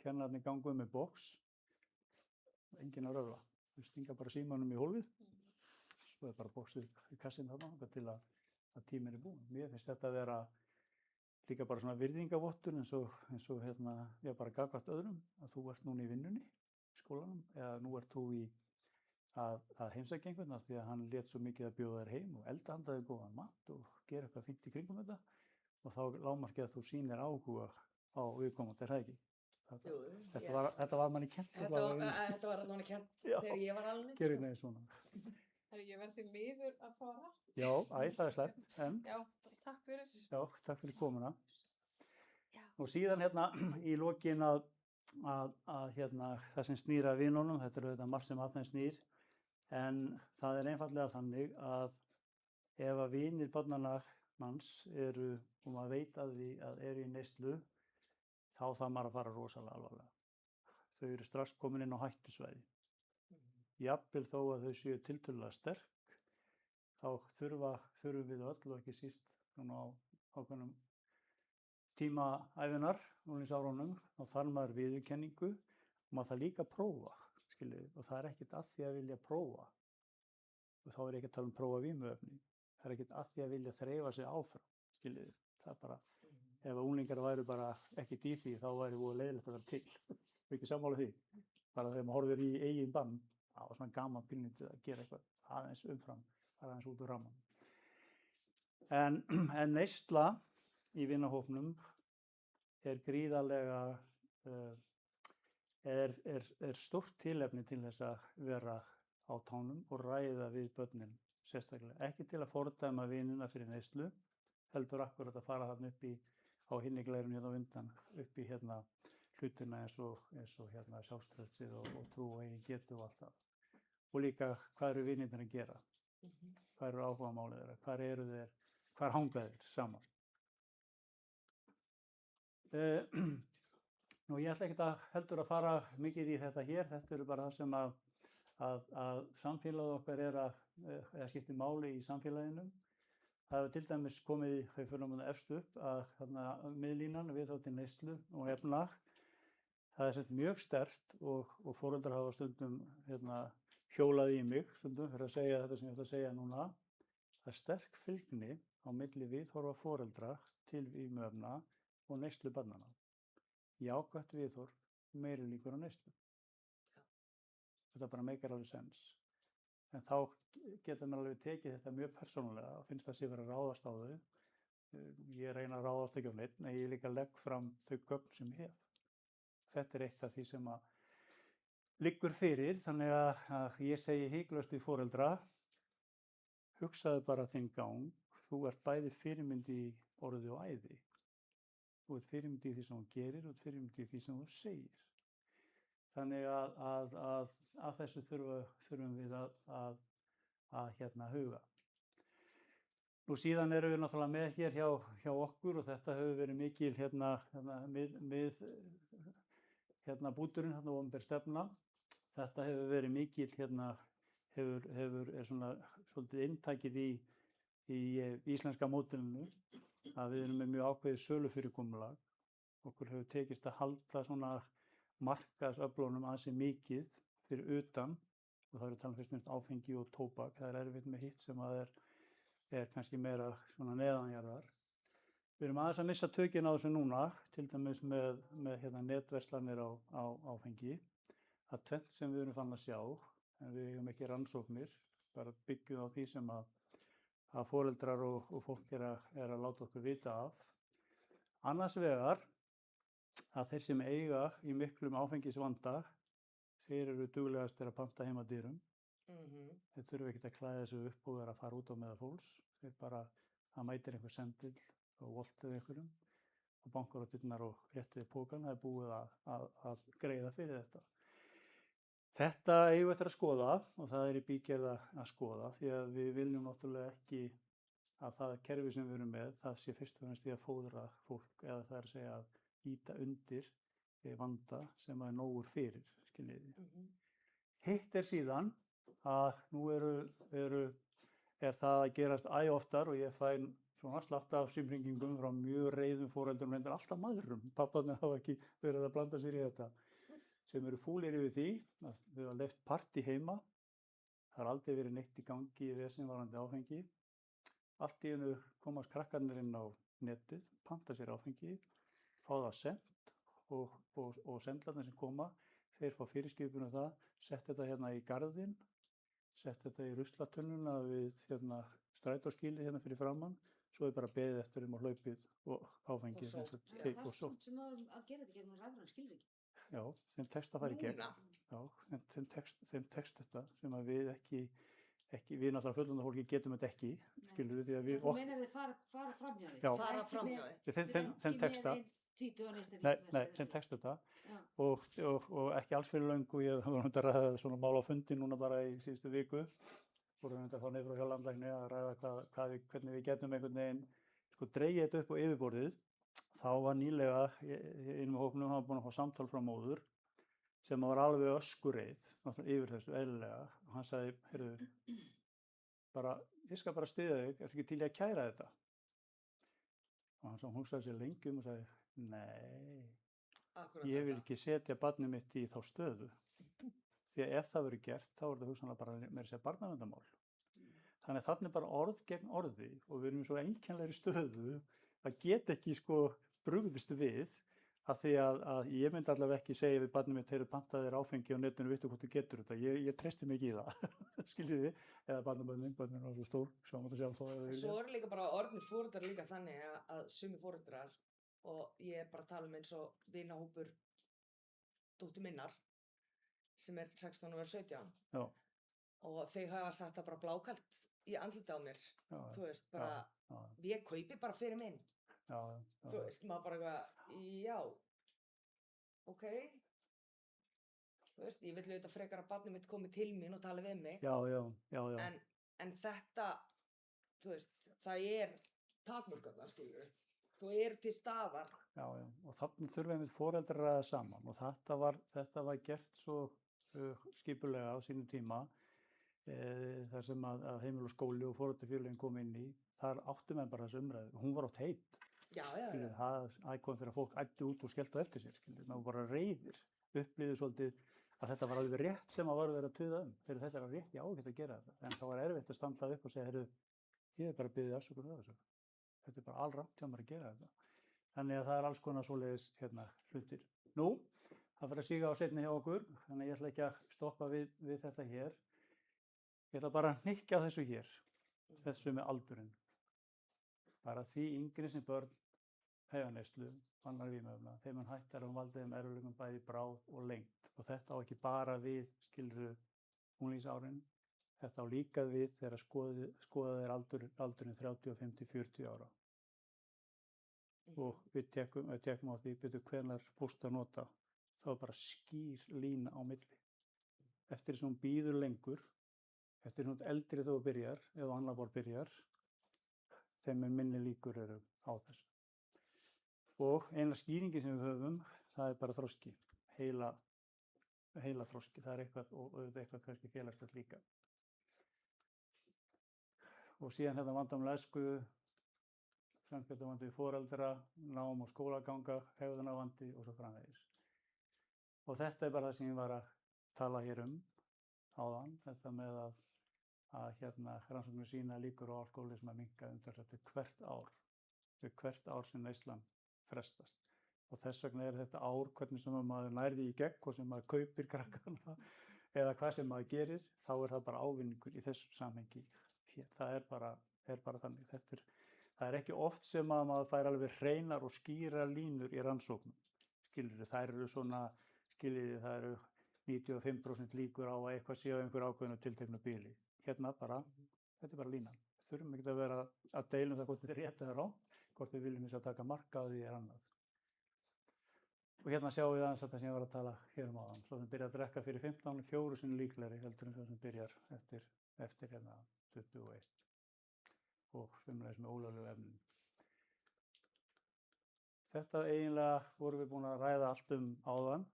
Kennararnir ganguðu með box. Enginn að röfla. Þau stinga bara símanum í hólfið. Svo er bara boxið í kassin þarna til að tíminn er búinn. Mér finnst þetta að vera líka bara svona virðingavottun eins og já, bara gagnvart öðrum, að þú ert núna í vinnunni, í skólanum, eða nú ert þú í að heimsækja einhvern af því að hann lét svo mikið að bjóða þér heim og elda handa þér góðan mat og gera eitthvað fínt í kringum þetta og þá lágmarkið að þú sýnir áhuga á viðkomandi, er það ekki? Þetta var manni kennt. Þetta var manni kennt þegar ég var alveg. Gerir neði svona. Ég verð því miður að fara. Já, það er slæmt, en... Já, takk fyrir. Já, takk fyrir komuna. Og síðan í lokin að það sem snýr að vinunum, þetta er auðvitað margt sem að þeim snýr, en það er einfaldlega þannig að ef að vinir barnanna manns eru, og maður veit að eru í neyslu, þá þarf maður að fara rosalega alvarlega. Þau eru strax komin inn á hættusvæði. Jafnvel þó að þau séu tiltölulega sterk, þá þurfum við öll og ekki síst á ákveðnum tíma ævinnar, núlingsárunum, þá þarf maður viðurkenningu og maður þarf líka að prófa, skiljiði, og það er ekkert að því að vilja prófa. Og þá er ekki að tala um prófa vímuefni. Það er ekkert að því að vilja þreifa sig áfram, skiljiði. Það er bara, ef unglingar væru bara ekkert í því, þá væri voru leiðilegt að vera til. Og ekki sammála því. Bara þegar maður horfir í eigin bann, á svona gaman pínlítið að gera eitthvað aðeins umfram, fara aðeins út úr rammann. En neysla í vinahópnum er gríðarlega, er stórt tilefni til þess að vera á tánum og ræða við börnin sérstaklega. Ekki til að fordæma vinina fyrir neyslu, heldur akkurat að fara þarna upp á hinni glerunni á undan, upp í hlutina eins og sjálfstrelsið og trú og eigin getu og allt það. Og líka hvað eru vinirnir að gera, hvað eru áhugamálið þeirra, hvar hanga þeir saman. Nú ég ætla ekkert að heldur að fara mikið í þetta hér, þetta eru bara það sem að samfélagið okkar eða skiptir máli í samfélaginu. Það hefur til dæmis komið, þau fyrir efst upp, að miðlínan við þá til neyslu og efnahag. Það er mjög sterkt og foreldrar hafa stundum hjólað í mig stundum fyrir að segja þetta sem ég ætla að segja núna. Það er sterk fylgni á milli viðhorfa foreldra til vímuefna og neyslu barnanna. Jákvætt viðhorf, meiri líkur á neyslu. Þetta bara meikar alveg sens. En þá getur maður alveg tekið þetta mjög persónulega og finnst það sé verið að ráðast á þau. Ég reyna að ráðast ekki á neitt, en ég líka legg fram þau gögn sem ég hef. Þetta er eitt af því sem að liggur fyrir, þannig að ég segi hiklaust við foreldra, hugsaðu bara þinn gang, þú ert bæði fyrirmynd í orði og æði. Þú ert fyrirmynd í því sem þú gerir og fyrirmynd í því sem þú segir. Þannig að þessu þurfum við að huga. Nú síðan erum við náttúrulega með hér hjá okkur og þetta hefur verið mikil búturinn, opinber stefna. Þetta hefur verið mikil er svona svolítið inntakið í íslenska módelinu að við erum með mjög ákveðið sölufyrirkomulag okkur hefur tekist að halda svona markaðsöflunum ansi mikið fyrir utan, og það eru talað fyrst og fremst áfengi og tóbak. Það er erfitt með hitt sem að er kannski meira svona neðanjarðar. Við erum aðeins að missa tökin á þessu núna, til dæmis með netverslanir á áfengi. Það er tvennt sem við erum fann að sjá, en við eigum ekki rannsóknir, bara byggjum á því sem að foreldrar og fólk er að láta okkur vita af. Annars vegar að þeir sem eiga í miklum áfengisvanda, þeir eru duglegastir að panta heim að dyrum. Þeir þurfa ekkert að klæða þessu upp og vera að fara út á meðal fólks. Þeir bara, það mætir einhver sendill og voltið einhverjum og bankar á dyrnar og réttið pókan. Það er búið að greiða fyrir þetta. Þetta eigum við eftir að skoða, og það er í bígerð að skoða, því að við viljum náttúrulega ekki að það kerfi sem við erum með, það sé fyrst og fremst því að fóðra fólk, eða það er að segja að ýta undir vanda sem er nógur fyrir, skiljiði. Hitt er síðan að nú er það að gerast æ oftar, og ég fæ svona slatt af símhringingum frá mjög reiðum foreldrum, reyndar alltaf maðurum, papparnir hafa ekki verið að blanda sér í þetta, sem eru fúlir yfir því að við hafa leyft partí heima. Það har aldrei verið neitt í gangi í vesinvarandi áfengi. Allt í einu komast krakkarnir inn á netið, panta sér áfengi, fá það sent og sendlarnir sem koma, þeir fá fyrirskipun um það, sett þetta hérna í garðinn, sett þetta í ruslatunnuna við strætóskýlið hérna fyrir framann, svo er bara beðið eftir á hlaupið og áfengið. Það er samt sem að gera þetta gegnum rafræn skilríki. Já, þeim tekst að fara í gegn. Já, þeim tekst þetta sem að við ekki, við náttúrulega fullorðna fólki getum þetta ekki, skilur við, því að við... Þú meinar þið fara fram hjá því? Já. Fara fram hjá því? Þeim tekst það. Nei, þeim tekst þetta. Og ekki alls fyrir löngu, ég var að ræða svona mál á fundi núna bara í síðustu viku, vorum þá niður frá hjá landlækni að ræða hvernig við getum einhvern veginn dregið þetta upp á yfirborðið. Þá var nýlega einum af hópnum, hann var búinn að fá samtal frá móður sem var alveg öskureið yfir þessu eðlilega. Og hann sagði, heyrðu, ég skal bara styðja þig, ertu ekki til í að kæra þetta? Og hún sagði sér lengi og sagði, nei, ég vil ekki setja barnið mitt í þá stöðu. Því að ef það verður gert, þá er það hugsanlega bara meira að segja barnaverndarmál. Þannig að þarna er bara orð gegn orði, og við erum í svo einkennlegri stöðu að geta ekki brugðist við, af því að ég myndi allavega ekki segja við barnið mitt, panta þér áfengi á netinu, vittu hvort þú getur þetta. Ég treysti mig ekki í það, skiljið þið, eða barnið er svo stór, sjáum þetta sjálf þá. Svo er líka bara orðnir foreldrar líka þannig að sumi foreldrar, og ég er bara að tala eins og vinahópur dóttur minnar, sem er 16 og er 17. Já. Og þau hafa sagt það bara blákalt í andliti á mér. Já. Þú veist, bara, ég kaupi bara fyrir minn. Já. Þú veist, maður bara eitthvað, já, ok. Þú veist, ég vil auðvitað frekar að barnið mitt komi til mín og tala við mig. Já. En þetta, þú veist, það er takmörkun, skilur. Þú eru til staðar. Já, og þannig þurfum við foreldrar að ræða saman, og þetta var gert svo skipulega á sínum tíma, þar sem að heimil og skóli og foreldrafélögin kom inn í, þar áttu menn bara þessu umræðu. Hún var oft heit. Já. Það kom fyrir að fólk æddi út og skelltu eftir sér, maður var bara reiðir, upplýði svolítið að þetta var alveg rétt sem að var verið að tuða fyrir þetta er rétt, já, ég get að gera þetta, en þá var erfitt að standa upp og segja, heyrðu, ég bara biðið afsökunar á þessu, þetta er bara alrangt hjá mér að gera þetta. Þannig að það er alls konar svoleiðis hlutir. Nú, það fyrir að síga á seinni hjá okkur, þannig að ég ætla ekki að stoppa við þetta hér. Ég ætla bara að hnykkja á þessu hér, þessu með aldurinn. Bara því yngri sem börn hefja neyslu, annar vímuefna, þeim mun hættar valda þeim erfiðleikum bæði bráð og lengt. Og þetta á ekki bara við, skilurðu, unglingsárin, þetta á líka við þegar skoðað er aldurinn 35-40 ára. Og við tekum á því, betur hvenær fórstu að nota, þá er bara skýr lína á milli. Eftir þess að hún bíður lengur, eftir þess að eldri þú byrjar, eða annar borð byrjar, þeim minni líkur eru á þessu. Og eina skýringi sem við höfum, það er bara þroski, heila þroski, það er eitthvað og eitthvað kannski félagslegt líka. Og síðan vandamál æsku, samskiptavandi við foreldra, nám og skólaganga, hegðunarvandi og svo framvegis. Og þetta bara það sem ég var að tala hér áðan, þetta með að rannsóknir sýna líkur á alkóhólisma minnka umtalsvert við hvert ár sem neyslan frestast. Og þess vegna þetta ár, hvernig sem maður nærði í gegn, hvort sem maður kaupir krakkana eða hvað sem maður gerir, þá það bara ávinningur í þessu samhengi. Það bara þannig. Það ekki oft sem maður fær alveg hreinar og skýrar línur í rannsóknum. Skilurðu, þær eru svona, það eru 95% líkur á að eitthvað sé á einhver ákveðnu tilteknu bili. Hérna bara, þetta bara línan. Við þurfum ekki að vera að deila það hvort þetta rétt eða rangt, hvort við viljum að taka mark á því annað. Og hérna sjáum við aðeins þetta sem ég var að tala hér áðan. Svo sem byrjar að drekka fyrir 15, 4 sinni líklegri heldur en svo sem byrjar eftir 21. Og sömuleiðis með ólöglegu efnum. Þetta eiginlega vorum við búin að ræða allt áðan,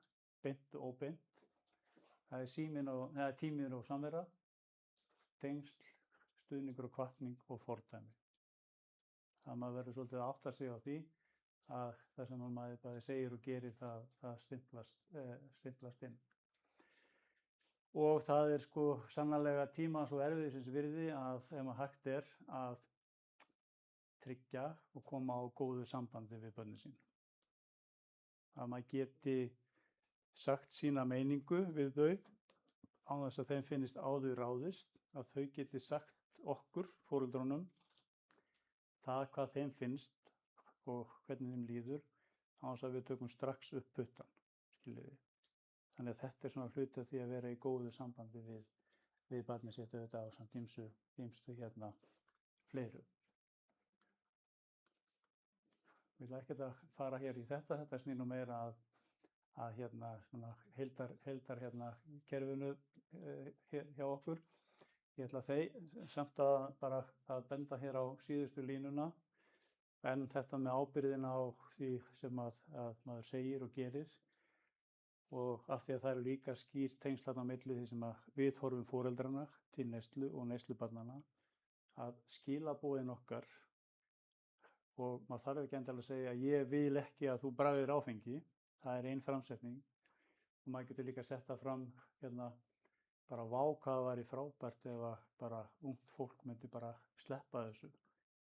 beint og óbeint. Það tíminn og samvera, tengsl, stuðningur og hvatning og fordæmi. Það maður verður svolítið að átta sig á því að það sem maður bæði segir og gerir það stimplast inn. Og það sannarlega tímans og erfiðisins virði að ef maður hægt að tryggja og koma á góðu sambandi við börnin sín. Að maður geti sagt sína meiningu við þau án þess að þeim finnist á þau ráðist, að þau geti sagt okkur, foreldrunum, það hvað þeim finnst og hvernig þeim líður, án þess að við tökum strax upp puttann, skiljiði. Þannig að þetta svona hluti af því að vera í góðu sambandi við barnið sitt auðvitað ásamt ýmsu fleiru. Ég vil ekkert að fara hér í þetta snýr nú meira að svona heildar kerfinu hjá okkur. Ég ætla samt að benda hér á síðustu línuna, en þetta með ábyrgðina á því sem að maður segir og gerir, og af því að það eru líka skýr tengsl þarna á milli því sem að við horfum foreldrana til neyslu og neyslubarnanna, að skilaboðin okkar, og maður þarf ekki endilega að segja ég vil ekki að þú bragðir áfengi, það ein framsetning, og maður getur líka að setja fram bara vá hvað það væri frábært ef að bara ungt fólk myndi bara sleppa þessu,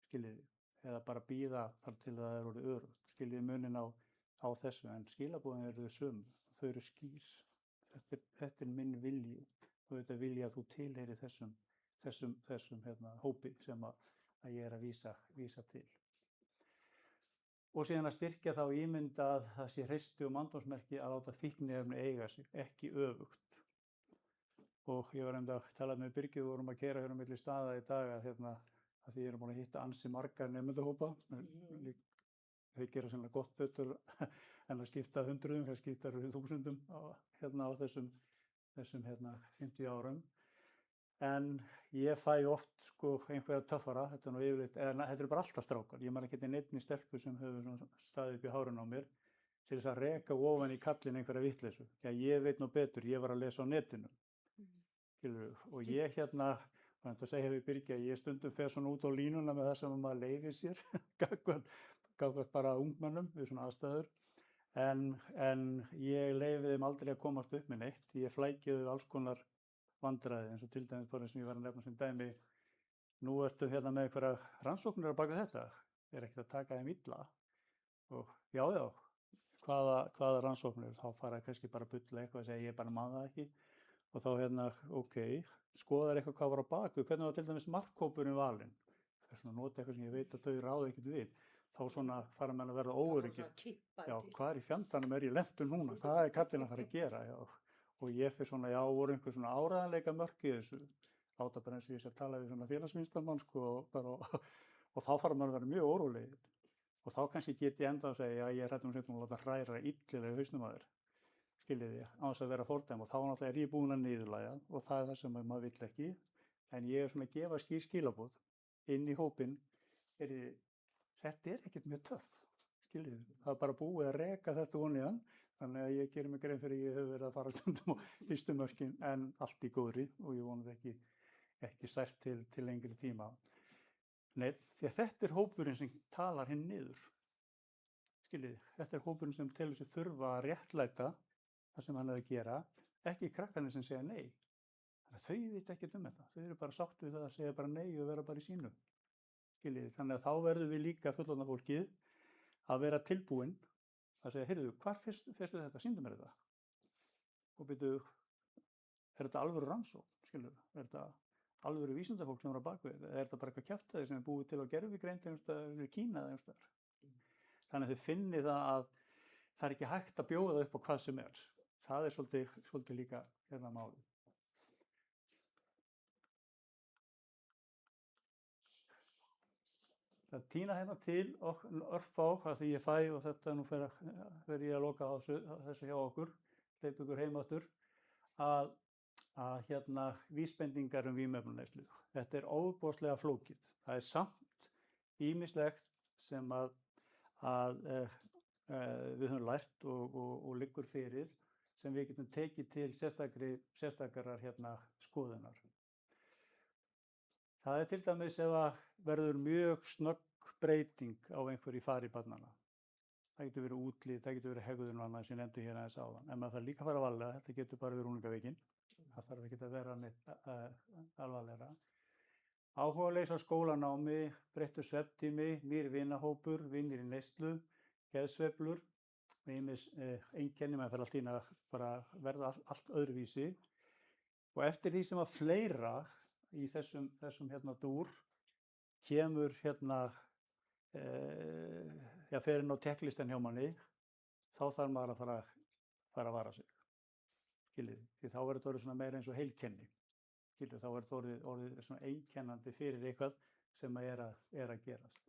skiljiði, eða bara bíða þar til það orðið öruggt, skiljiði munin á þessu, en skilaboðin eru þau sömu, þau eru skýr, þetta minn vilji, og þetta vilji að þú tilheyri þessum hópi sem að ég að vísa til. Og síðan að styrkja þá ímynd að það sé hreysti og manndómsmerki að láta fíkniefni eiga sig, ekki öfugt. Og ég var að tala með Birgi, við vorum að keyra hér á milli staða í dag að því ég búin að hitta ansi margar nemendahópa. Þeir gera sannlega gott betur en að skipta hundruðum, þeir skipta þúsundum á þessum 50 árum. En ég fæ oft einhverja töffara, þetta nú yfirleitt, þetta bara alltaf strákar. Ég man ekki til neinni stelpu sem hefur staðið upp í hárinu á mér til þess að reka ofan í kallinn einhverja vitleysu. Já, ég veit nú betur, ég var að lesa á netinu. Og ég var að segja við Birgi að ég stundum fer svona út á línuna með það sem maður leyfir sér, gagnvart bara ungmennum við svona aðstæður. En ég leyfi þeim aldrei að komast upp með neitt. Ég flæki þau alls konar vandræði, eins og til dæmis bara sem ég var að nefna sem dæmi. Nú ertu með einhverja rannsóknir að baka þetta. Er ekkert að taka þeim illa. Og já, hvaða rannsóknir? Þá fara kannski bara að bulla eitthvað og segja ég bara man það ekki. Og þá ok, skoðar eitthvað hvað var á baku. Hvernig var til dæmis markhópurinn valinn? Það er svona nota eitthvað sem ég veit að þau ráða ekkert við. Þá svona fara menn að verða óöruggir. Já, hvað í fjandanum ég lentur núna? Hvað kallinn að fara að gera? Já. Og ég fyrir svona, voru einhver svona áreiðanleika mörk í þessu. Láta bara eins og ég sé að tala við svona félagsvísindamann og þá fara maður að vera mjög órólegir. Og þá kannski get ég enda að segja, ég hræddur að láta hræra illilega í hausnum að þér. Skiljiði, á þess að vera fordæmi, og þá náttúrulega ég búin að niðurlægja og það það sem maður vill ekki. En ég svona að gefa skýr skilaboð inn í hópinn, þetta ekkert mjög töff. Skiljiði, það bara búið að reka þetta ofan í hann. Þannig að ég gerir mig grein fyrir ég hef verið að fara stundum á fyrstu mörkin en allt í góðri og ég vonandi ekki sært til lengri tíma. Nei, því að þetta hópurinn sem talar hinn niður. Skiljið, þetta hópurinn sem telur sig þurfa að réttlæta það sem hann er að gera, ekki krakkarnir sem segja nei. Þau vita ekkert þetta. Þau eru bara sátt við það að segja bara nei og vera bara í sínu. Skiljið, þannig að þá verðum við líka fullorðna fólkið að vera tilbúin að segja, heyrðu, hvar fyrstu þetta? Sýndu mér þetta. Og byrju, er þetta alvöru rannsókn? Skiljið, er þetta alvöru vísindafólk sem er á bakvið? Er þetta bara eitthvað kjaftæði sem er búið til á gervigreind í Kína eða einhvers staðar? Þannig að þau finni það að það er ekki hægt að bjóða upp á hvað sem er. Það er svolítið líka hérna málið. Það týna hérna til örfá það því ég fæ og þetta nú fer ég að loka á þessu hjá okkur, hleypa ykkur heim aftur, að hérna vísbendingar vímuefnaneyslu. Þetta er ofboðslega flókið. Það er samt ýmislegt sem að við höfum lært og liggur fyrir sem við getum tekið til sérstakrar hérna skoðunar. Það er til dæmis ef að verður mjög snögg breyting á einhverju fari barnanna. Það getur verið útlit, það getur verið hegðun og annað sem ég nefndi hér aðeins áðan. En maður þarf líka að fara varlega, þetta getur bara verið unglingaveikin. Það þarf ekki að vera neitt alvarlegra. Áhugaleysi á skólanámi, breyttur svefntími, nýr vinahópur, vinir í neyslu, geðsveiflur, ýmis einkenni, maður fer allt í einu að bara verða allt öðruvísi. Og eftir því sem að fleira í þessum hérna dúr kemur hérna fer inn á tekklistan hjá manni, þá þarf maður að fara að vara sig. Skiljið, því þá verður þetta orðið svona meira eins og heilkenni. Skiljið, þá verður þetta orðið svona einkennandi fyrir eitthvað sem er að gerast.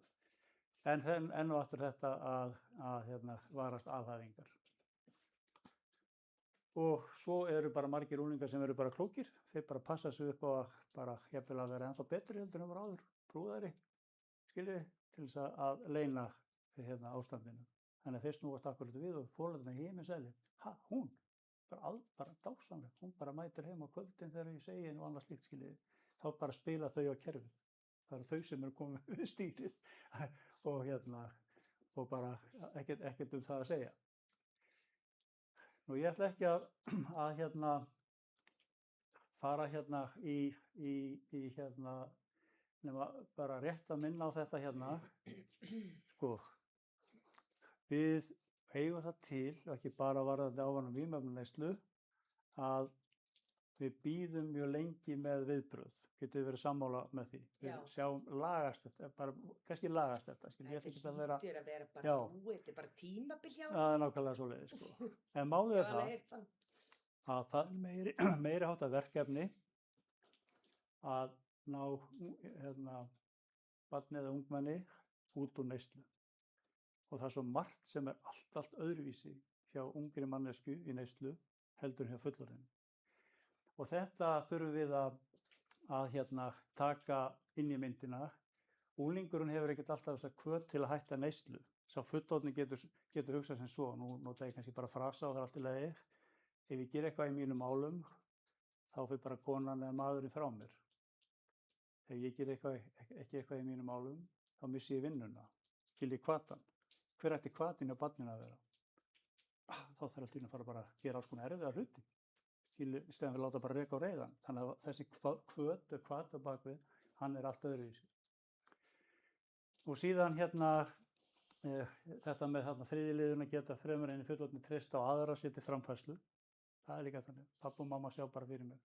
En enn og aftur þetta að hérna varast alhæfingar. Og svo eru bara margir unglingar sem eru bara klókir. Þeir bara passa sig upp á að bara jafnvel að vera ennþá betri heldur en voru áður, prúðari, skiljið, til þess að leyna hérna ástandinu. Þannig að þeir snúast akkurat við og foreldrarnir himinselir. Hún, bara dásamleg, hún bara mætir heim á kvöldin þegar ég segi henni og annað slíkt, skiljið. Þá bara spila þau á kerfið. Það eru þau sem eru komið við stýrið og hérna, og bara ekkert það að segja. Nú ég ætla ekki að hérna fara hérna í hérna, nema bara rétt að minna á þetta hérna. Sko, við eigum það til, ekki bara varðandi ávana vímuefnaneyslu, að við bíðum mjög lengi með viðbrögð. Getur við verið sammála með því. Við sjáum lagast þetta, kannski lagast þetta. Þetta hlýtur að vera bara búið, þetta bara tímabil hjá. Það er nákvæmlega svoleiðis, sko. En málið það að það er meiri háttar verkefni að ná hérna, barni eða ungmenni út úr neyslu. Og það er svo margt sem er allt öðruvísi hjá ungri mannesku í neyslu heldur hjá fullorðinni. Og þetta þurfum við að hérna, taka inn í myndina. Unglingurinn hefur ekkert alltaf þess að hvöt til að hætta neyslu. Sá fullorðni getur hugsað sem svo. Nú nota ég kannski bara frasa og það er allt í lagi. Ef ég ger eitthvað í mínum málum, þá fer bara konan eða maðurinn frá mér. Ef ég ger ekki eitthvað í mínum málum, þá missi ég vinnuna. Skiljið hvatan. Hver ætti hvatinn hjá barninu að vera? Þá þarf allt í einu að fara bara að gera alls konar erfiða hluti. Í steðan fyrir að láta bara reka á reiðan. Þannig að þessi hvata bakvið, hann er allt öðruvísi. Og síðan hérna, þetta með þriðji liðurinn að geta fremur en í fullorðni treysta á aðra sér til framfærslu. Það er líka þannig. Pabbi og mamma sjá bara fyrir mér.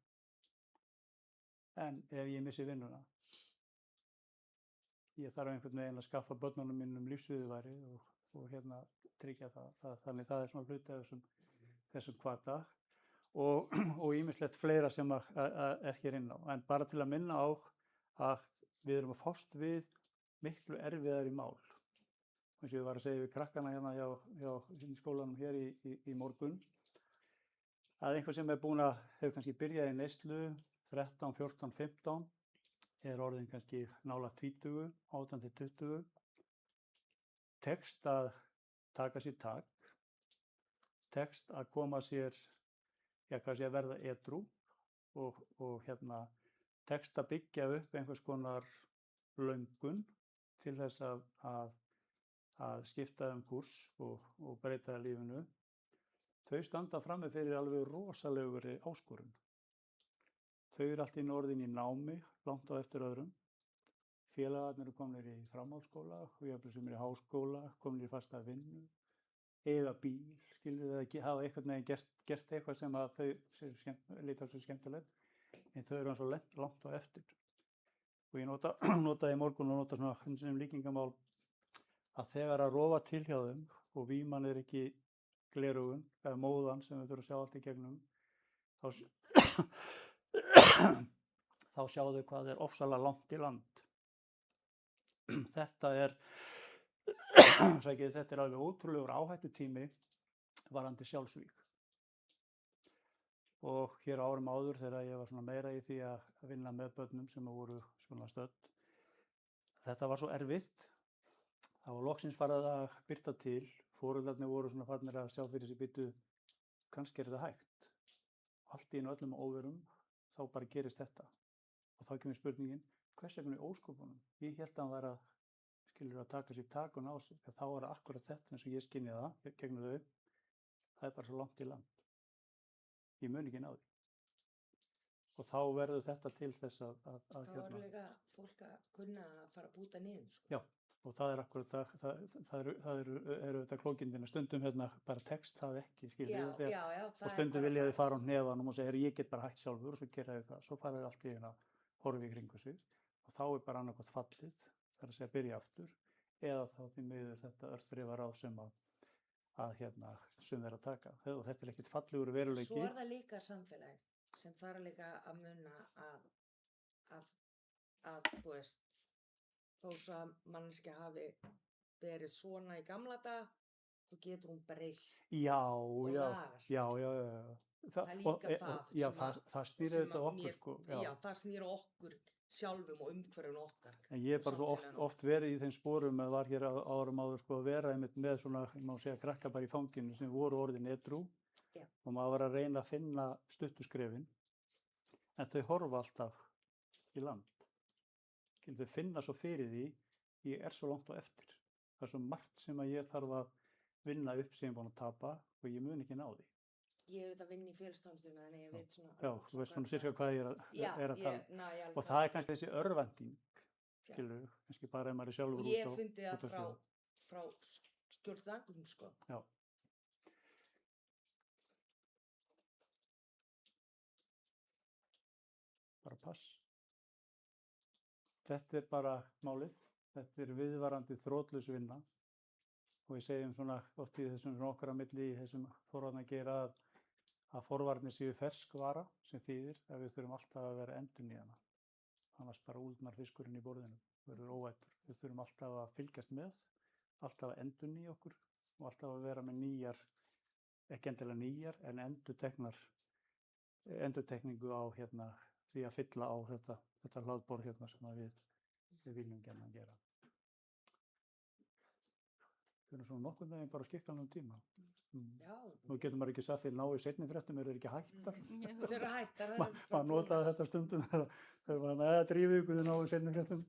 En ef ég missi vinnuna, ég þarf einhvern veginn að skaffa börnunum mínum lífsviðurværi og hérna tryggja það. Þannig það er svona hluti af þessum hvata. Og ýmislegt fleira sem er hér inn á. En bara til að minna á að við erum að fást við miklu erfiðari mál. Eins og ég var að segja við krakkana hérna hjá skólanum hér í morgun, að einhver sem hefur kannski byrjað í neyslu 13, 14, 15, er orðin kannski nálægt 20, 18 til 20, tekst að taka sér tak, tekst að koma sér að verða edrú og hérna tekst að byggja upp einhvers konar löngun til þess að skipta kúrs og breyta lífinu, þau standa frammi fyrir alveg rosalegri áskorun. Þau eru allt í orðin í námi, langt á eftir öðrum. Félagarnir eru komnir í framhaldsskóla og jafnvel sem eru í háskóla, komnir í fasta vinnu, eiga bíl, skilur þau hafa einhvern veginn gert eitthvað sem að þau líta svo skemmtilegt, en þau eru svo langt á eftir. Og ég notaði í morgun og nota svona sem líkingamál að þegar að rofa til hjá þeim og víman er ekki gleraugun eða móðan sem við þurfum að sjá allt í gegnum, þá sjá þau hvað er ofsalega langt í land. Þetta er alveg ótrúlegur áhættutími varðandi sjálfsvíg. Og hér árum áður þegar ég var svona meira í því að vinna með börnum sem voru svona stödd, þetta var svo erfitt. Það var loksins farið að birta til. Foreldrarnir voru svona farnir að sjá fyrir sig býtu, kannski er þetta hægt. Allt í einu öllum óverum, þá bara gerist þetta. Og þá kemur spurningin, hvers vegna í ósköpunum? Ég hélt að hann væri að taka sér takun á sig. Þá var það akkurat þetta eins og ég skynjaði það gegnum þau. Það er bara svo langt í land. Ég mun ekki ná því. Og þá verður þetta til þess að þá er líka fólk að kunna að fara að búta niður, sko. Já, og það er akkurat það eru þetta klókindina. Stundum bara text það ekki, skilur. Og stundum vilja þið fara á hnefanum og segja, ég get bara hætt sjálfur og svo gera þið það. Svo fara þið allt í einu að horfa í kringu sig og þá er bara annarkvæmt fallið, það er að segja byrja aftur, eða þá því miður þetta örþrifaráð sem sum er að taka. Og þetta er ekkert fallegur veruleiki. Svo er það líka samfélagið sem þarf líka að muna að þú veist, þó svo að manneskja hafi verið svona í gamla daga, þá getur hún breyst og lagast. Já. Það er líka það snýr þetta okkur, sko. Já, það snýr okkur sjálfum og umhverfinu okkar. En ég bara svo oft verið í þeim sporum að var hér árum áður sko að vera einmitt með svona, ég má segja, krakka bara í fanginu sem voru orðin edrú og maður var að reyna að finna stuttuskrefin, en þau horfa alltaf í land. Þau finna svo fyrir því, ég er svo langt á eftir. Það er svo margt sem að ég þarf að vinna upp sem ég er búin að tapa og ég mun ekki ná því. Ég er auðvitað að vinna í félagsþjónustunni, þannig ég veit svona... Já, þú veist svona cirka hvað ég er að tala. Og það er kannski þessi örvending, skilur, kannski bara ef maður er sjálfur út á... Ég hef fundið það frá skjólstangum, sko. Já. Bara pass. Þetta er bara málið. Þetta er viðvarandi þrotlaus vinna. Og við segjum svona oft í þessum okkar á milli í þessum forvarna gera að forvarnir séu ferskvara sem þýðir að við þurfum alltaf að vera endurnýjana. Annars bara úldnar fiskurinn í borðinu, verður óætur. Við þurfum alltaf að fylgjast með, alltaf að endurnýja okkur og alltaf að vera með nýjar, ekki endilega nýjar, en endurtekningu á því að fylla á þetta hlaðborð sem við viljum gjarnan gera. Við erum svona nokkurn veginn bara að skipta um tíma. Já. Nú getur maður ekki sagt þeir ná í seinni fréttum, eru ekki hættar. Þeir eru hættar. Maður notaði þetta stundum þegar maður drífið ykkur þau ná í seinni fréttum.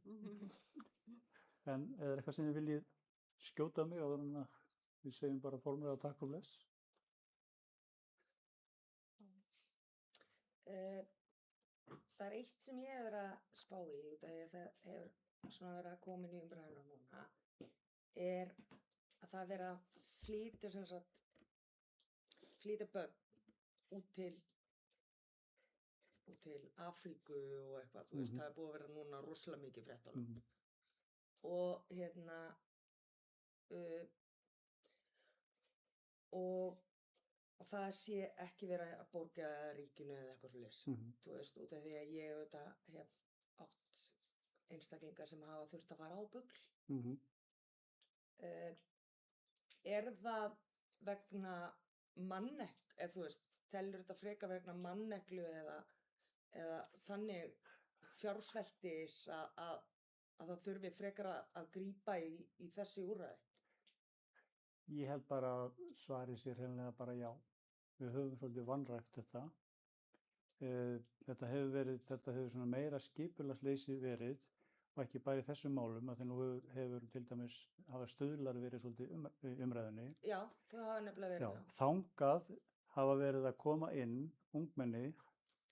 En er eitthvað sem þið viljið skjóta mig á þannig að við segjum bara formlega takk og bless? Það er eitt sem ég hef verið að spá í út af því að það hefur svona verið að koma inn í umræðuna núna, er að það vera að flytja börn út til Afríku og eitthvað, þú veist, það er búið að vera núna rosalega mikið fréttunum. Og og það sé ekki vera að borga ríkinu eða eitthvað svoleiðis, þú veist, út af því að ég auðvitað hef átt einstaklingar sem hafa þurft að fara á bugl. Er það vegna eða þú veist, telur þetta frekar vegna manneklu eða þannig fjársveltis að það þurfi frekar að grípa í þessi úrræði? Ég held bara að svarið sé hreinlega bara já. Við höfum svolítið vanrækt þetta. Þetta hefur svona meira skipulagsleysi verið og ekki bara í þessum málum, að því nú hefur til dæmis hafa stuðlar verið svolítið í umræðunni. Já, það hafa nefnilega verið. Já, þangað hafa verið að koma inn ungmenni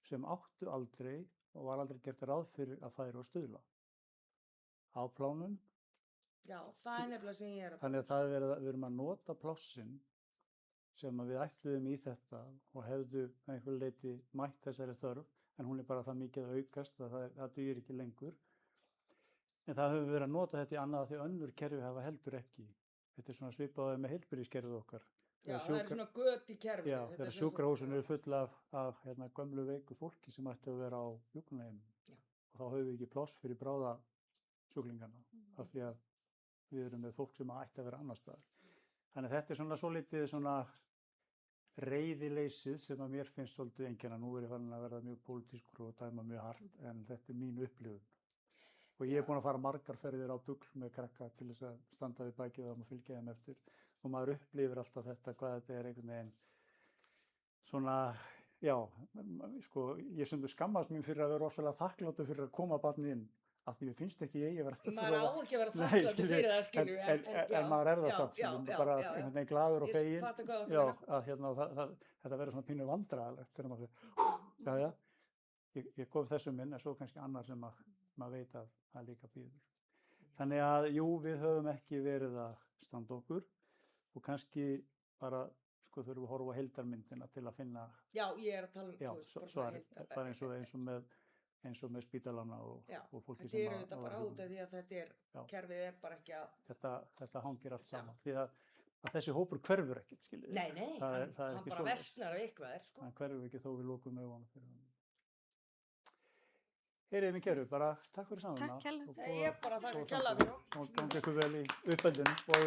sem áttu aldrei og var aldrei gert ráð fyrir að færa á stuðla. Afplánun. Já, það nefnilega sem ég að Þannig að það við erum að nota plássin sem að við ætluðum í þetta og hefðu einhver leyti mætt þessari þörf, en hún bara það mikið að aukast að það dugir ekki lengur. En það höfum verið að nota þetta í annað því önnur kerfi hafa heldur ekki. Þetta svona svipaði með heilbrigðiskerfið okkar. Já, það svona göt í kerfið. Já, þegar sjúkrahúsin eru full af gömlu veiku fólki sem ætti að vera á hjúkrunarheimilum. Og þá höfum við ekki pláss fyrir bráða sjúklingana af því að við erum með fólk sem ætti að vera annar staðar. Þannig að þetta er svolítið svona reiðileysið sem að mér finnst svolítið einkenna. Nú er ég farin að verða mjög pólitískur og dæma mjög hart, en þetta er mín upplifun. Og ég er búinn að fara margar ferðir á Bugl með krakka til þess að standa við bækið og fylgja þeim eftir. Og maður upplifir alltaf þetta, hvað þetta er einhvern veginn svona, já, sko, ég stundum skammast mín fyrir að vera rosalega þakklátur fyrir að koma barnið inn. Af því mér finnst ekki ég vera þetta. Maður á ekki að vera þakklátur fyrir það, skilju. En maður er það samt, bara einhvern veginn glaður og feginn. Já, að þetta verður svona pínu vandræðalegt þegar maður segir, ég kom þessum inn, en svo kannski annar sem maður veit að það líka býður. Þannig að, jú, við höfum ekki verið að standa okkur og kannski bara, sko, þurfum við að horfa á heildarmyndina til að finna. Já, ég er að tala um svarið, bara eins og með spítalana og fólki sem þetta er auðvitað bara út af því að kerfið er bara ekki að... Þetta hangir allt saman, því að þessi hópur hverfur ekkert, skiljið. Nei, hann bara versnar af eitthvað, sko. Hann hverfur ekki þó við lokum augunum fyrir hann. Heyrið mig kæru, bara takk fyrir samveruna. Takk kærlega. Ég bara þakka kærlega fyrir. Og gangi ykkur vel í uppeldinu.